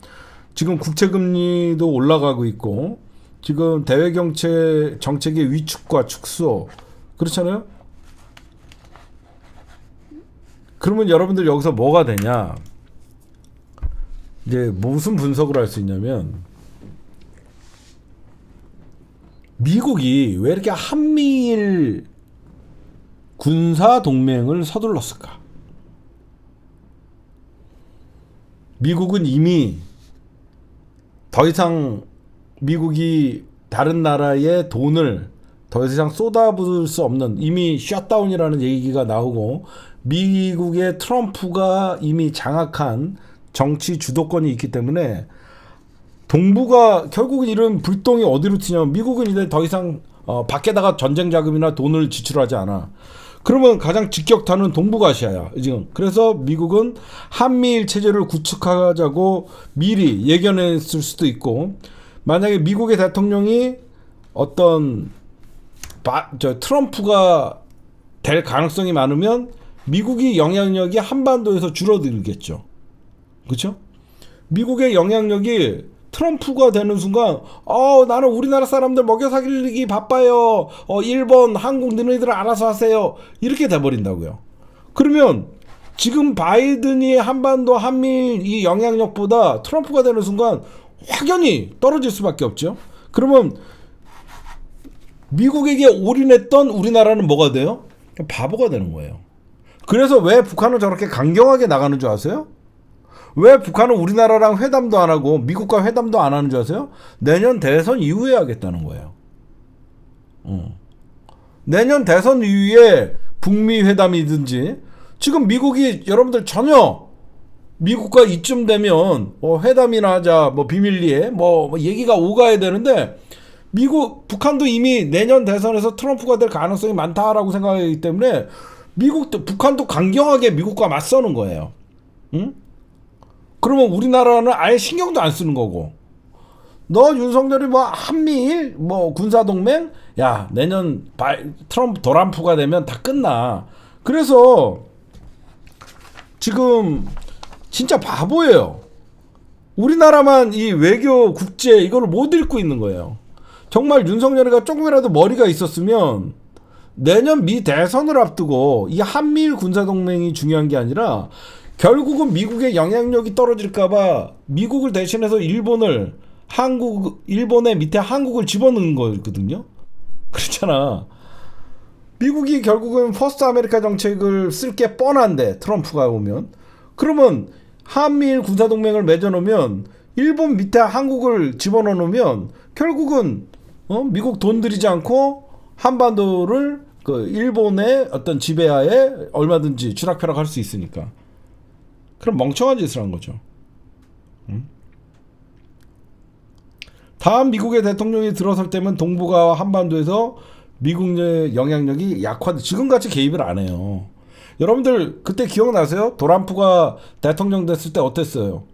지금 국채금리도 올라가고 있고 지금 대외 정책의 위축과 축소 그렇잖아요. 그러면 여러분들 여기서 뭐가 되냐? 이제 무슨 분석을 할 수 있냐면 미국이 왜 이렇게 한미일 군사 동맹을 서둘렀을까? 미국은 이미 더 이상 미국이 다른 나라에 돈을 더 이상 쏟아부을 수 없는 이미 셧다운이라는 얘기가 나오고 미국의 트럼프가 이미 장악한 정치 주도권이 있기 때문에 동북아 결국은 이런 불똥이 어디로 튀냐면 미국은 이제 더 이상 밖에다가 전쟁 자금이나 돈을 지출하지 않아. 그러면 가장 직격탄은 동북아시아야 지금. 그래서 미국은 한미일 체제를 구축하자고 미리 예견했을 수도 있고 만약에 미국의 대통령이 어떤 트럼프가 될 가능성이 많으면 미국이 영향력이 한반도에서 줄어들겠죠. 그렇죠? 미국의 영향력이 트럼프가 되는 순간 나는 우리나라 사람들 먹여 살리기 바빠요. 일본, 한국 너희들 알아서 하세요. 이렇게 돼버린다고요. 그러면 지금 바이든이 한반도 한미일 이 영향력보다 트럼프가 되는 순간 확연히 떨어질 수밖에 없죠. 그러면 미국에게 올인했던 우리나라는 뭐가 돼요? 바보가 되는 거예요. 그래서 왜 북한은 저렇게 강경하게 나가는 줄 아세요? 왜 북한은 우리나라랑 회담도 안 하고 미국과 회담도 안 하는 줄 아세요? 내년 대선 이후에 하겠다는 거예요. 내년 대선 이후에 북미 회담이든지 지금 미국이 여러분들 전혀 미국과 이쯤 되면 회담이나 하자 비밀리에 얘기가 오가야 되는데 북한도 이미 내년 대선에서 트럼프가 될 가능성이 많다라고 생각하기 때문에 북한도 강경하게 미국과 맞서는 거예요. 응? 그러면 우리나라는 아예 신경도 안 쓰는 거고 너 윤석열이 뭐 한미일 뭐 군사동맹 야 내년 트럼프 도란프가 되면 다 끝나. 그래서 지금 진짜 바보예요. 우리나라만 이 외교 국제 이걸 못 읽고 있는 거예요. 정말 윤석열이가 조금이라도 머리가 있었으면 내년 미 대선을 앞두고 이 한미일 군사동맹이 중요한 게 아니라 결국은 미국의 영향력이 떨어질까봐 미국을 대신해서 일본의 밑에 한국을 집어넣는 거거든요. 그렇잖아. 미국이 결국은 퍼스트 아메리카 정책을 쓸 게 뻔한데 트럼프가 오면 그러면 한미일 군사동맹을 맺어놓으면 일본 밑에 한국을 집어넣으면 결국은 미국 돈 들이지 않고 한반도를 그 일본의 어떤 지배하에 얼마든지 추락펴락할 수 있으니까. 그럼 멍청한 짓을 한 거죠. 다음 미국의 대통령이 들어설 때면 동북아 한반도에서 미국의 영향력이 지금같이 개입을 안 해요. 여러분들 그때 기억나세요? 도란프가 대통령 됐을 때 어땠어요?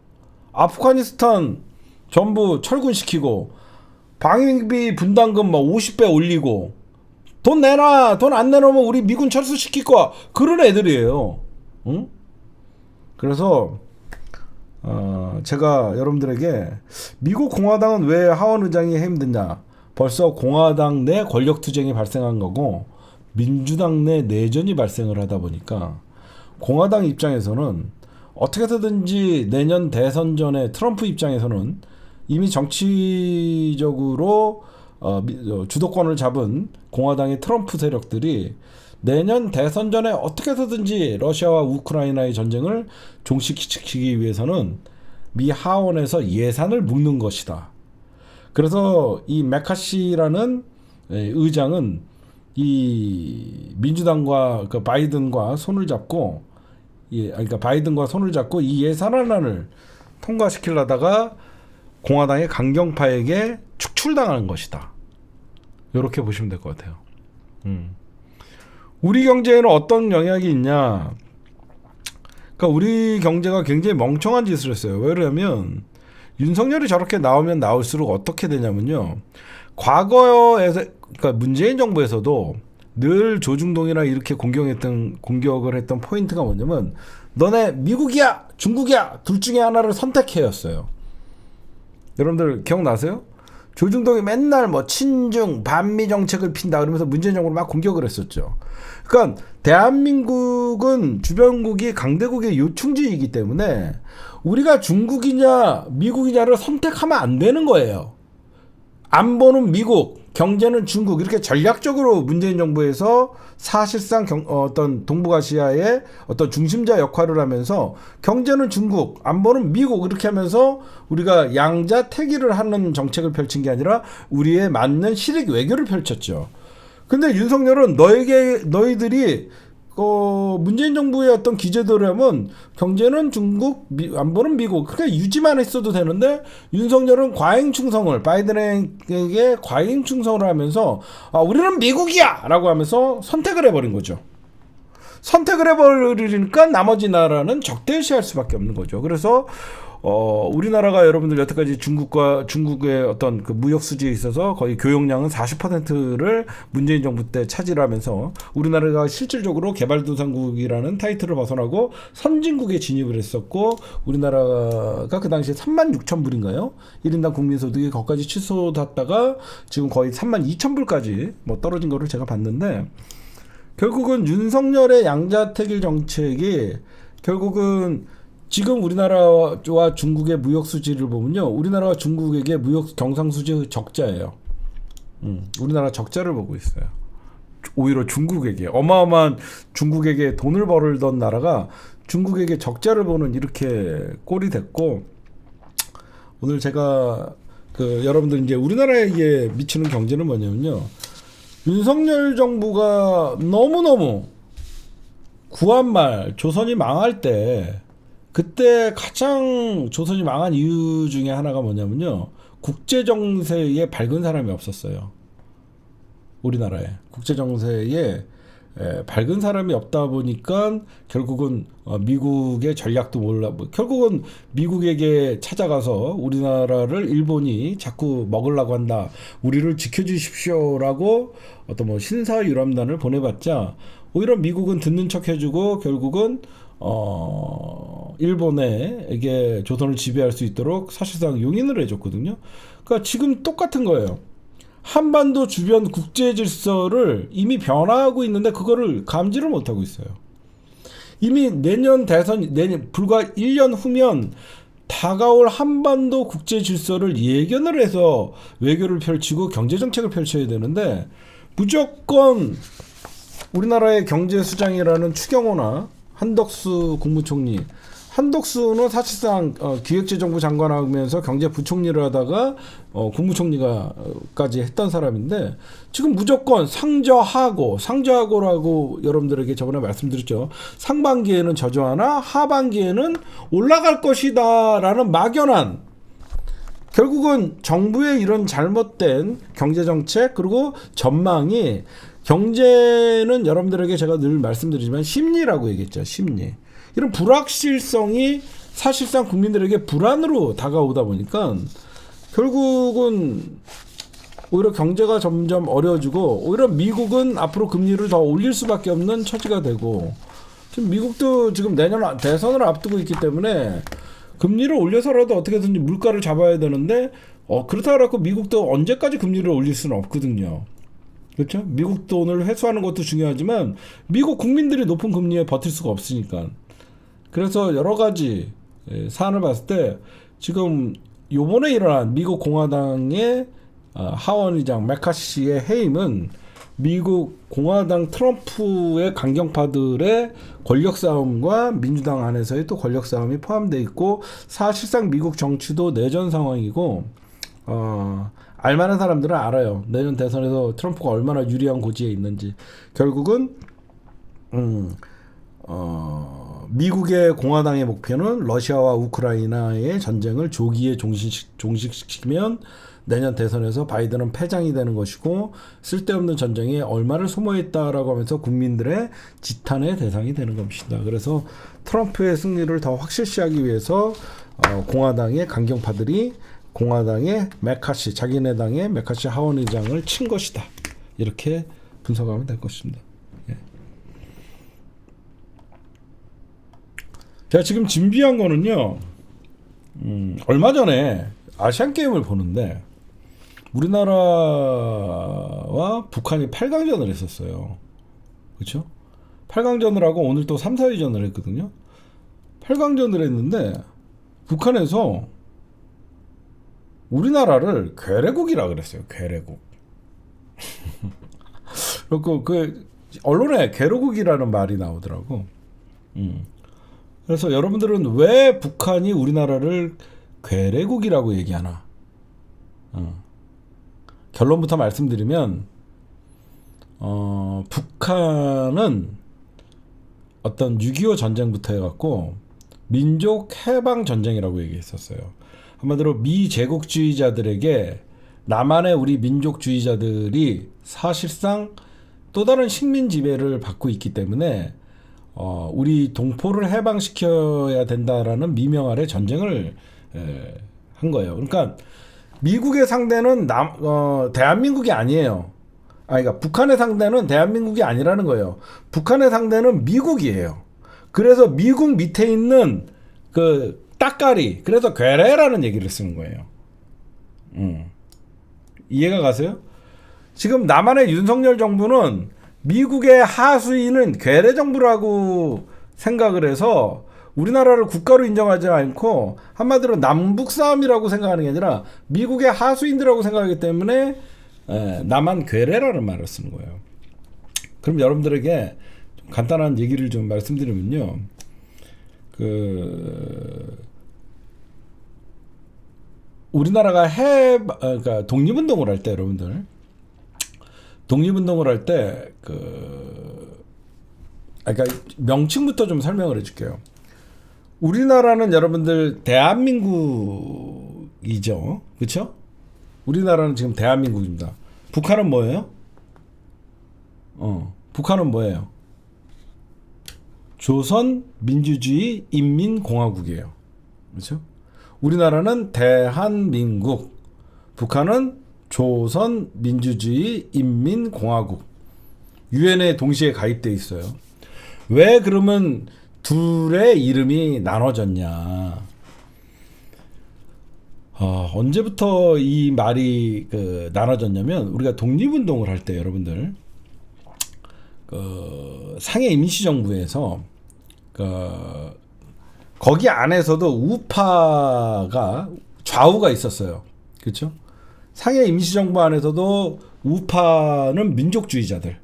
아프가니스탄 전부 철군시키고 방위비 분담금 막 50배 올리고 돈 내놔, 돈 안 내놓으면 우리 미군 철수시킬 거야. 그런 애들이에요. 응? 그래서 제가 여러분들에게 미국 공화당은 왜 하원 의장이 힘드냐? 벌써 공화당 내 권력투쟁이 발생한 거고 민주당 내 내전이 발생을 하다 보니까 공화당 입장에서는 어떻게 해서든지 내년 대선 전에 트럼프 입장에서는 이미 정치적으로 주도권을 잡은 공화당의 트럼프 세력들이 내년 대선 전에 어떻게 해서든지 러시아와 우크라이나의 전쟁을 종식시키기 위해서는 미 하원에서 예산을 묶는 것이다. 그래서 이 메카시라는 의장은 이 민주당과 그 바이든과 손을 잡고 그러니까 바이든과 손을 잡고 이 예산안을 통과시키려다가 공화당의 강경파에게 축출당하는 것이다. 이렇게 보시면 될 것 같아요. 우리 경제에는 어떤 영향이 있냐? 그러니까 우리 경제가 굉장히 멍청한 짓을 했어요. 왜 그러냐면 윤석열이 저렇게 나오면 나올수록 어떻게 되냐면요. 과거에서 그러니까 문재인 정부에서도 늘 조중동이나 이렇게 공격을 했던 포인트가 뭐냐면 너네 미국이야 중국이야 둘 중에 하나를 선택해였어요. 여러분들 기억나세요? 조중동이 맨날 뭐 친중 반미 정책을 핀다 그러면서 문재인 정부를 막 공격을 했었죠. 그러니까 대한민국은 주변국이 강대국의 요충지이기 때문에 우리가 중국이냐 미국이냐를 선택하면 안 되는 거예요. 안보는 미국, 경제는 중국 이렇게 전략적으로 문재인 정부에서 사실상 어떤 동북아시아의 어떤 중심자 역할을 하면서 경제는 중국, 안보는 미국 이렇게 하면서 우리가 양자택일을 하는 정책을 펼친 게 아니라 우리에 맞는 실익 외교를 펼쳤죠. 근데 윤석열은 너희들이 문재인 정부의 어떤 기제도라면 경제는 중국, 안보는 미국 그렇게 유지만 했어도 되는데 윤석열은 과잉 충성을 바이든에게 과잉 충성을 하면서 우리는 미국이야 라고 하면서 선택을 해버린 거죠. 선택을 해버리니까 나머지 나라는 적대시할 수밖에 없는 거죠. 그래서 우리나라가 여러분들 여태까지 중국의 어떤 그 무역 수지에 있어서 거의 교역량은 40%를 문재인 정부 때 차지하면서 우리나라가 실질적으로 개발도상국이라는 타이틀을 벗어나고 선진국에 진입을 했었고 우리나라가 그 당시에 36,000불인가요? 1인당 국민소득이 거기까지 치솟았다가 지금 거의 32,000불까지 뭐 떨어진 거를 제가 봤는데 결국은 윤석열의 양자택일 정책이 결국은 지금 우리나라와 중국의 무역 수지를 보면요. 우리나라와 중국에게 무역 경상수지 적자예요. 우리나라 적자를 보고 있어요. 오히려 중국에게 어마어마한 중국에게 돈을 벌던 나라가 중국에게 적자를 보는 이렇게 꼴이 됐고 오늘 제가 여러분들 이제 우리나라에 미치는 경제는 뭐냐면요. 윤석열 정부가 너무너무 구한말 조선이 망할 때 그때 가장 조선이 망한 이유 중에 하나가 뭐냐면요. 국제정세에 밝은 사람이 없었어요. 우리나라에. 국제정세에 밝은 사람이 없다 보니까 결국은 미국의 전략도 몰라. 결국은 미국에게 찾아가서 우리나라를 일본이 자꾸 먹으려고 한다. 우리를 지켜주십시오라고 어떤 뭐 신사유람단을 보내봤자 오히려 미국은 듣는 척 해주고 결국은 일본에게 조선을 지배할 수 있도록 사실상 용인을 해줬거든요. 그러니까 지금 똑같은 거예요. 한반도 주변 국제 질서를 이미 변화하고 있는데 그거를 감지를 못하고 있어요. 이미 내년 대선, 불과 1년 후면 다가올 한반도 국제 질서를 예견을 해서 외교를 펼치고 경제 정책을 펼쳐야 되는데 무조건 우리나라의 경제수장이라는 추경호나 한덕수 국무총리, 한덕수는 사실상 기획재정부 장관 하면서 경제부총리를 하다가 국무총리가까지 했던 사람인데 지금 무조건 상저하고라고 여러분들에게 저번에 말씀드렸죠. 상반기에는 저조하나 하반기에는 올라갈 것이다라는 막연한, 결국은 정부의 이런 잘못된 경제정책 그리고 전망이, 경제는 여러분들에게 제가 늘 말씀드리지만 심리라고 얘기했죠. 심리. 이런 불확실성이 사실상 국민들에게 불안으로 다가오다 보니까 결국은 오히려 경제가 점점 어려워지고 오히려 미국은 앞으로 금리를 더 올릴 수밖에 없는 처지가 되고, 지금 미국도 지금 내년 대선을 앞두고 있기 때문에 금리를 올려서라도 어떻게든지 물가를 잡아야 되는데 그렇다고 해서 미국도 언제까지 금리를 올릴 수는 없거든요. 그렇죠? 미국 돈을 회수하는 것도 중요하지만 미국 국민들이 높은 금리에 버틸 수가 없으니까. 그래서 여러 가지 사안을 봤을 때 지금 요번에 일어난 미국 공화당의 하원 의장 메카시의 해임은 미국 공화당 트럼프의 강경파들의 권력 싸움과 민주당 안에서의 또 권력 싸움이 포함되어 있고, 사실상 미국 정치도 내전 상황이고, 알만한 사람들은 알아요. 내년 대선에서 트럼프가 얼마나 유리한 고지에 있는지. 결국은 미국의 공화당의 목표는 러시아와 우크라이나의 전쟁을 조기에 종식시키면 내년 대선에서 바이든은 패장이 되는 것이고 쓸데없는 전쟁에 얼마를 소모했다라고 하면서 국민들의 지탄의 대상이 되는 것입니다. 그래서 트럼프의 승리를 더 확실시하기 위해서 공화당의 강경파들이 공화당의 메카시, 자기네 당의 메카시 하원 의장을 친 것이다. 이렇게 분석하면 될 것입니다. 예. 제가 지금 준비한 거는요, 얼마 전에 아시안 게임을 보는데 우리나라와 북한이 8강전을 했었어요. 그렇죠? 8강전을 하고 오늘 또 3, 4위전을 했거든요. 8강전을 했는데 북한에서 우리나라를 괴뢰국이라 그랬어요. 괴뢰국. 그리고 그 언론에 괴뢰국이라는 말이 나오더라고. 그래서 여러분들은 왜 북한이 우리나라를 괴뢰국이라고 얘기하나? 결론부터 말씀드리면 북한은 어떤 6.25 전쟁부터 해갖고 민족 해방 전쟁이라고 얘기했었어요. 한마디로 미제국주의자들에게 남한의 우리 민족주의자들이 사실상 또 다른 식민 지배를 받고 있기 때문에 우리 동포를 해방시켜야 된다라는 미명 아래 전쟁을 한 거예요. 그러니까 미국의 상대는 대한민국이 아니에요. 그러니까 북한의 상대는 대한민국이 아니라는 거예요. 북한의 상대는 미국이에요. 그래서 미국 밑에 있는 그 따까리, 그래서 괴뢰라는 얘기를 쓰는 거예요. 이해가 가세요? 지금 남한의 윤석열 정부는 미국의 하수인은 괴뢰 정부라고 생각을 해서 우리나라를 국가로 인정하지 않고 한마디로 남북 싸움이라고 생각하는 게 아니라 미국의 하수인들이라고 생각하기 때문에 남한 괴뢰라는 말을 쓰는 거예요. 그럼 여러분들에게 간단한 얘기를 좀 말씀드리면요. 우리나라가 그러니까 독립운동을 할 때 여러분들 독립운동을 할 때 그러니까 명칭부터 좀 설명을 해줄게요. 우리나라는 여러분들 대한민국이죠, 그렇죠? 우리나라는 지금 대한민국입니다. 북한은 뭐예요? 북한은 뭐예요? 조선민주주의 인민공화국이에요. 그렇죠? 우리나라는 대한민국, 북한은 조선민주주의 인민공화국. 유엔에 동시에 가입돼 있어요. 왜 그러면 둘의 이름이 나눠졌냐? 언제부터 이 말이 나눠졌냐면 우리가 독립운동을 할 때 여러분들 상해 임시정부에서 거기 안에서도 우파가 좌우가 있었어요. 그렇죠? 상해 임시정부 안에서도 우파는 민족주의자들,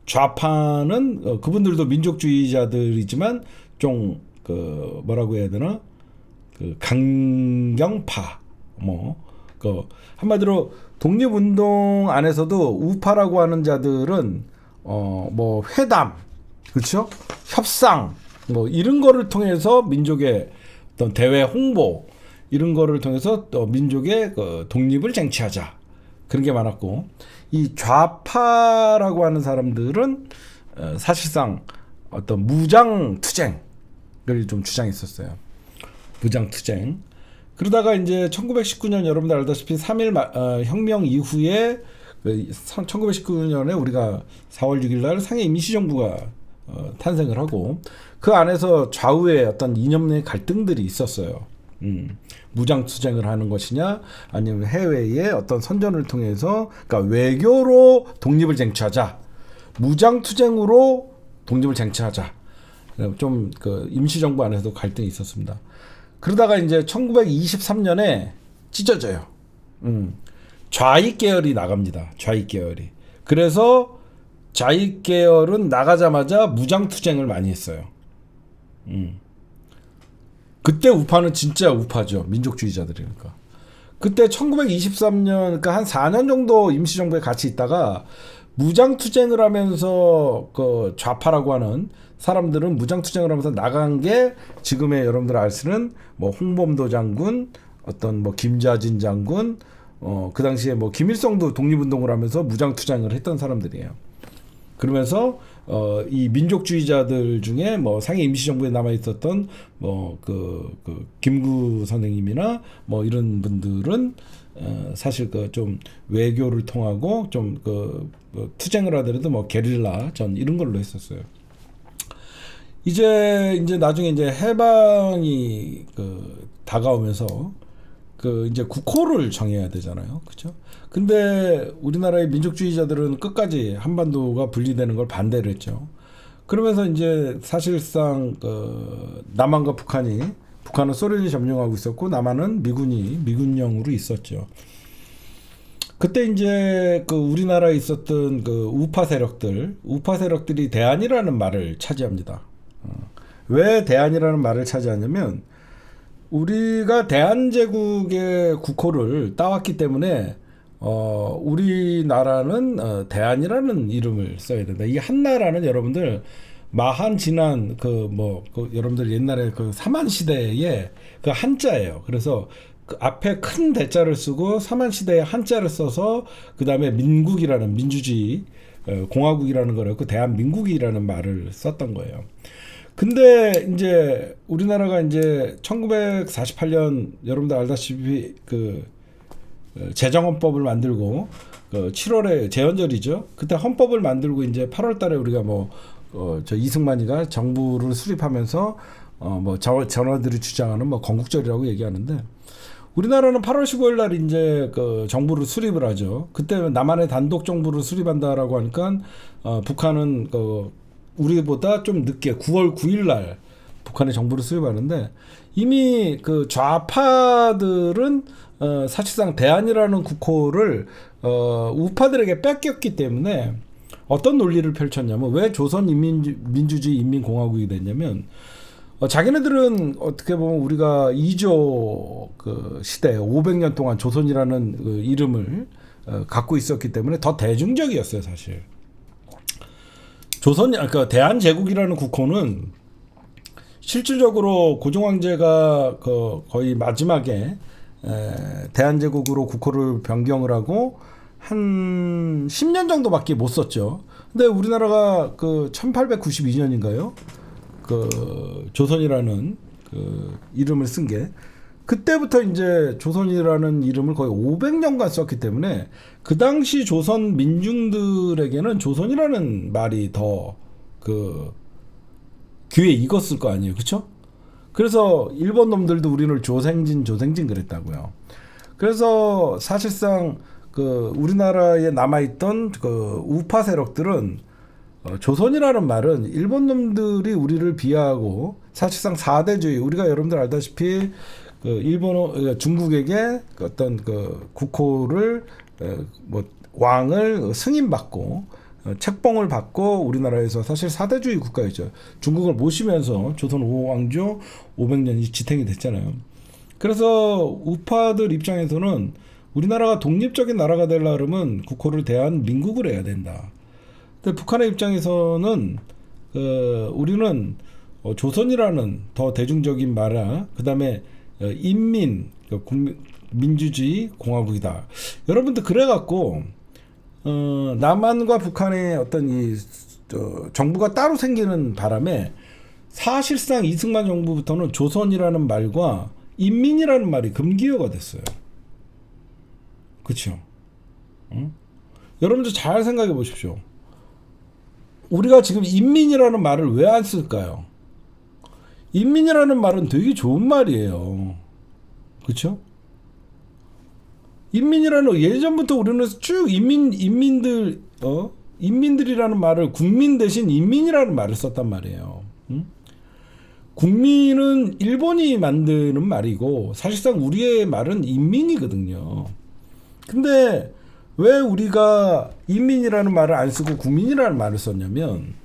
좌파는 그분들도 민족주의자들이지만 좀 뭐라고 해야 되나? 강경파 한마디로 독립운동 안에서도 우파라고 하는 자들은 뭐 회담, 그렇죠? 협상 이런 거를 통해서 민족의 어떤 대외 홍보 이런 거를 통해서 또 민족의 독립을 쟁취하자 그런 게 많았고, 이 좌파라고 하는 사람들은 사실상 어떤 무장 투쟁을 좀 주장했었어요. 무장 투쟁. 그러다가 이제 1919년 여러분들 알다시피 3.1 혁명 이후에 1919년에 우리가 4월 6일 날 상해 임시정부가 탄생을 하고 그 안에서 좌우의 어떤 이념 내 갈등들이 있었어요. 무장 투쟁을 하는 것이냐 아니면 해외의 어떤 선전을 통해서 그러니까 외교로 독립을 쟁취하자, 무장 투쟁으로 독립을 쟁취하자. 좀 임시정부 안에서도 갈등이 있었습니다. 그러다가 이제 1923년에 찢어져요. 좌익 계열이 나갑니다. 좌익 계열이. 그래서 좌익 계열은 나가자마자 무장 투쟁을 많이 했어요. 그때 우파는 진짜 우파죠. 민족주의자들이니까. 그때 1923년 그러니까 한 4년 정도 임시정부에 같이 있다가 무장 투쟁을 하면서 좌파라고 하는 사람들은 무장 투쟁을 하면서 나간 게 지금의 여러분들 아시는 뭐 홍범도 장군, 어떤 뭐 김자진 장군, 그 당시에 뭐 김일성도 독립운동을 하면서 무장 투쟁을 했던 사람들이에요. 그러면서 이 민족주의자들 중에 뭐 상해 임시정부에 남아 있었던 뭐 김구 선생님이나 뭐 이런 분들은 사실 좀 외교를 통하고 좀 뭐 투쟁을 하더라도 뭐 게릴라 전 이런 걸로 했었어요. 이제 나중에 이제 해방이 다가오면서 이제 국호를 정해야 되잖아요. 그렇죠? 근데 우리나라의 민족주의자들은 끝까지 한반도가 분리되는 걸 반대를 했죠. 그러면서 이제 사실상 남한과 북한은 소련이 점령하고 있었고 남한은 미군령으로 있었죠. 그때 이제 우리나라에 있었던 우파 세력들이 대안이라는 말을 차지합니다. 왜 대안이라는 말을 차지하냐면 우리가 대한제국의 국호를 따왔기 때문에 우리나라는 대안이라는 이름을 써야 된다. 이 한나라는 여러분들 마한 진한 여러분들 옛날에 삼한시대의 한자예요. 그래서 앞에 큰 대자를 쓰고 삼한시대의 한자를 써서 그 다음에 민국이라는 민주주의 공화국이라는 거였고 대한민국이라는 말을 썼던 거예요. 근데 이제 우리나라가 이제 1948년 여러분들 알다시피 제정헌법을 만들고 7월에 제헌절이죠. 그때 헌법을 만들고 이제 8월달에 우리가 저 이승만이가 정부를 수립하면서 전원들이 주장하는 건국절이라고 얘기하는데 우리나라는 8월 15일 날 이제 정부를 수립을 하죠. 그때 남한의 단독 정부를 수립한다라고 하니까 북한은 우리보다 좀 늦게 9월 9일 날 북한의 정부를 수립하는데 이미 좌파들은 사실상 대안이라는 국호를 우파들에게 뺏겼기 때문에 어떤 논리를 펼쳤냐면 왜 조선민주주의 인민공화국이 됐냐면 자기네들은 어떻게 보면 우리가 2조 시대 500년 동안 조선이라는 이름을 갖고 있었기 때문에 더 대중적이었어요. 사실 대한제국이라는 국호는 실질적으로 고종황제가 거의 마지막에 대한제국으로 국호를 변경을 하고 한 10년 정도밖에 못 썼죠. 근데 우리나라가 그 1892년인가요? 그 조선이라는 그 이름을 쓴 게 그때부터 이제 조선이라는 이름을 거의 500년간 썼기 때문에 그 당시 조선 민중들에게는 조선이라는 말이 더 그 귀에 익었을 거 아니에요, 그렇죠? 그래서 일본 놈들도 우리를 조생진 그랬다고요. 그래서 사실상 그 우리나라에 남아있던 그 우파 세력들은 조선이라는 말은 일본 놈들이 우리를 비하하고 사실상 4대주의 우리가 여러분들 알다시피 그 중국에게 어떤 그 국호를 뭐 왕을 승인받고 책봉을 받고 우리나라에서 사실 4대주의 국가였죠. 중국을 모시면서 조선 5왕조 500년이 지탱이 됐잖아요. 그래서 우파들 입장에서는 우리나라가 독립적인 나라가 되려면 국호를 대한민국을 해야 된다. 근데 북한의 입장에서는 우리는 조선이라는 더 대중적인 말아 그다음에 인민 민주주의 공화국이다. 여러분들 그래갖고 남한과 북한의 어떤 이 정부가 따로 생기는 바람에 사실상 이승만 정부부터는 조선이라는 말과 인민이라는 말이 금기어가 됐어요. 그렇죠? 응? 여러분들 잘 생각해 보십시오. 우리가 지금 인민이라는 말을 왜 안 쓸까요? 인민이라는 말은 되게 좋은 말이에요. 그렇죠? 인민이라는 예전부터 우리는 쭉 인민들이라는 말을 국민 대신 인민이라는 말을 썼단 말이에요. 응? 국민은 일본이 만드는 말이고 사실상 우리의 말은 인민이거든요. 근데 왜 우리가 인민이라는 말을 안 쓰고 국민이라는 말을 썼냐면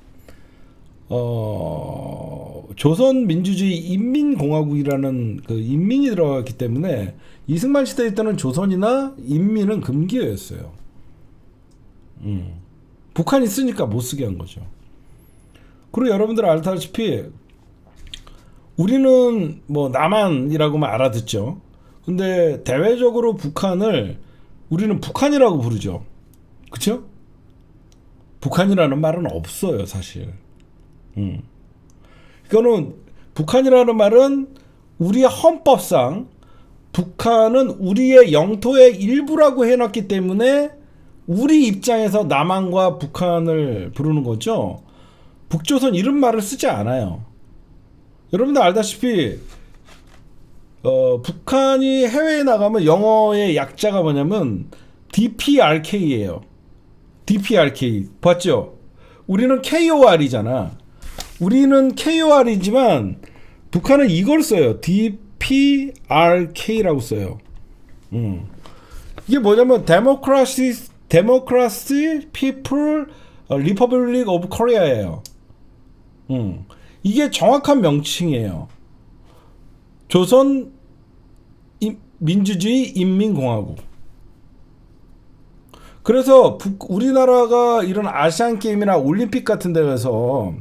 조선민주주의 인민공화국이라는 그 인민이 들어갔기 때문에 이승만 시대 때는 조선이나 인민은 금기어였어요. 북한이 쓰니까 못 쓰게 한 거죠. 그리고 여러분들 알다시피 우리는 뭐 남한이라고만 알아듣죠. 근데 대외적으로 북한을 우리는 북한이라고 부르죠. 그쵸? 북한이라는 말은 없어요, 사실. 이거는 북한이라는 말은 우리의 헌법상 북한은 우리의 영토의 일부라고 해놨기 때문에 우리 입장에서 남한과 북한을 부르는 거죠. 북조선 이런 말을 쓰지 않아요. 여러분들 알다시피 북한이 해외에 나가면 영어의 약자가 뭐냐면 DPRK예요. DPRK 봤죠? 우리는 KOR이잖아. 우리는 KOR이지만 북한은 이걸 써요. DPRK라고 써요. 이게 뭐냐면 Democracy People Republic of Korea예요. 이게 정확한 명칭이에요. 조선 민주주의 인민공화국. 그래서 우리나라가 이런 아시안 게임이나 올림픽 같은 데서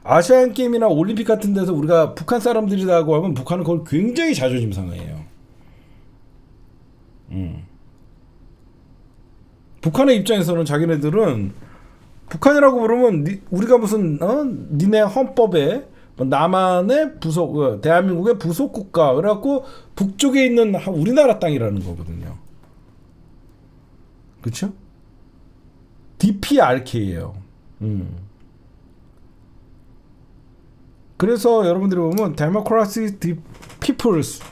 아시안 게임이나 올림픽 같은 데서 우리가 북한 사람들이라고 하면 북한은 그걸 굉장히 자존심 상해요. 북한의 입장에서는 자기네들은 북한이라고 부르면 우리가 무슨 니네 헌법에 남한의 부속 대한민국의 부속 국가 그래갖고 북쪽에 있는 우리나라 땅이라는 거거든요. 그렇죠? DPRK예요. 그래서 여러분들이 보면 Democracy Peoples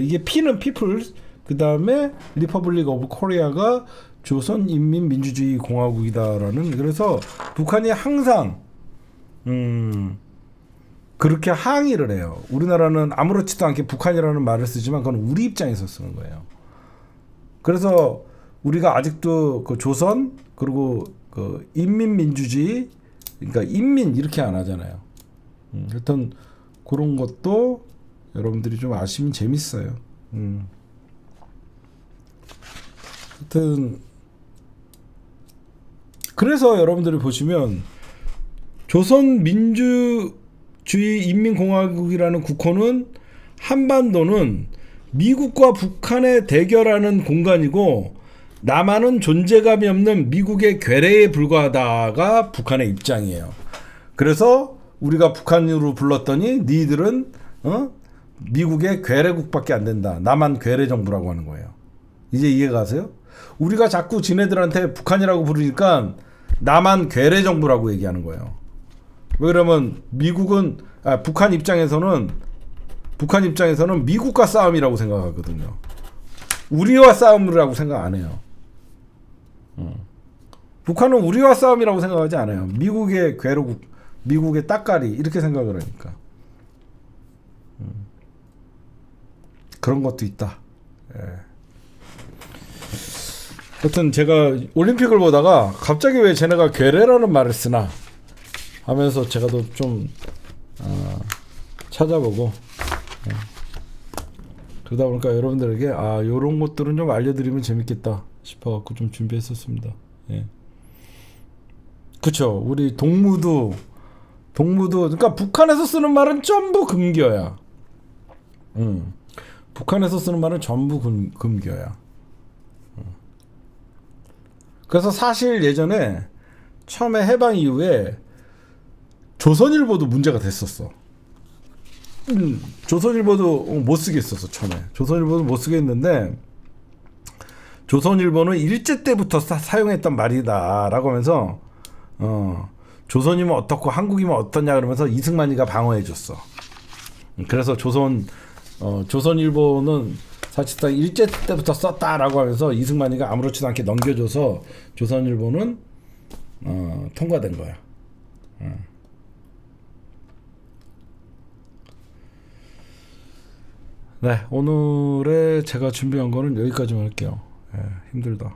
이게 P는 Peoples 그 다음에 Republic of Korea가 조선인민민주주의 공화국이다라는 그래서 북한이 항상 그렇게 항의를 해요. 우리나라는 아무렇지도 않게 북한이라는 말을 쓰지만 그건 우리 입장에서 쓰는 거예요. 그래서 우리가 아직도 그 조선 그리고 그 인민민주주의 그러니까 인민 이렇게 안 하잖아요. 하여튼 그런 것도 여러분들이 좀 아시면 재밌어요. 하여튼 그래서 여러분들이 보시면 조선민주주의 인민공화국이라는 국호는 한반도는 미국과 북한의 대결하는 공간이고 남한은 존재감이 없는 미국의 괴뢰에 불과하다가 북한의 입장이에요. 그래서 우리가 북한으로 불렀더니 니들은 미국의 괴뢰국밖에 안 된다. 남한 괴뢰 정부라고 하는 거예요. 이제 이해 가세요? 우리가 자꾸 지네들한테 북한이라고 부르니까 남한 괴뢰 정부라고 얘기하는 거예요. 왜 그러면 북한 입장에서는 미국과 싸움이라고 생각하거든요. 우리와 싸움이라고 생각 안 해요. 북한은 우리와 싸움이라고 생각하지 않아요. 미국의 괴뢰국, 미국의 따까리 이렇게 생각을 하니까. 그런 것도 있다. 예. 하여튼 제가 올림픽을 보다가 갑자기 왜 쟤네가 괴뢰라는 말을 쓰나 하면서 제가 좀 찾아보고 그러다 보니까 여러분들에게 요런 것들은 좀 알려드리면 재밌겠다 싶어갖고 좀 준비했었습니다. 예. 그쵸. 우리 동무도 그러니까 북한에서 쓰는 말은 전부 금겨야. 북한에서 쓰는 말은 전부 금겨야. 그래서 사실 예전에 처음에 해방 이후에 조선일보도 문제가 됐었어. 조선일보도 못 쓰게 했었어. 처음에 조선일보도 못 쓰게 했는데 조선일보는 일제 때부터 사용했던 말이다 라고 하면서 조선이면 어떻고 한국이면 어떠냐 그러면서 이승만이가 방어해줬어. 그래서 조선일보는 사실상 일제 때부터 썼다라고 하면서 이승만이가 아무렇지도 않게 넘겨줘서 조선일보는 통과된 거야. 네, 오늘의 제가 준비한 거는 여기까지만 할게요. 힘들다.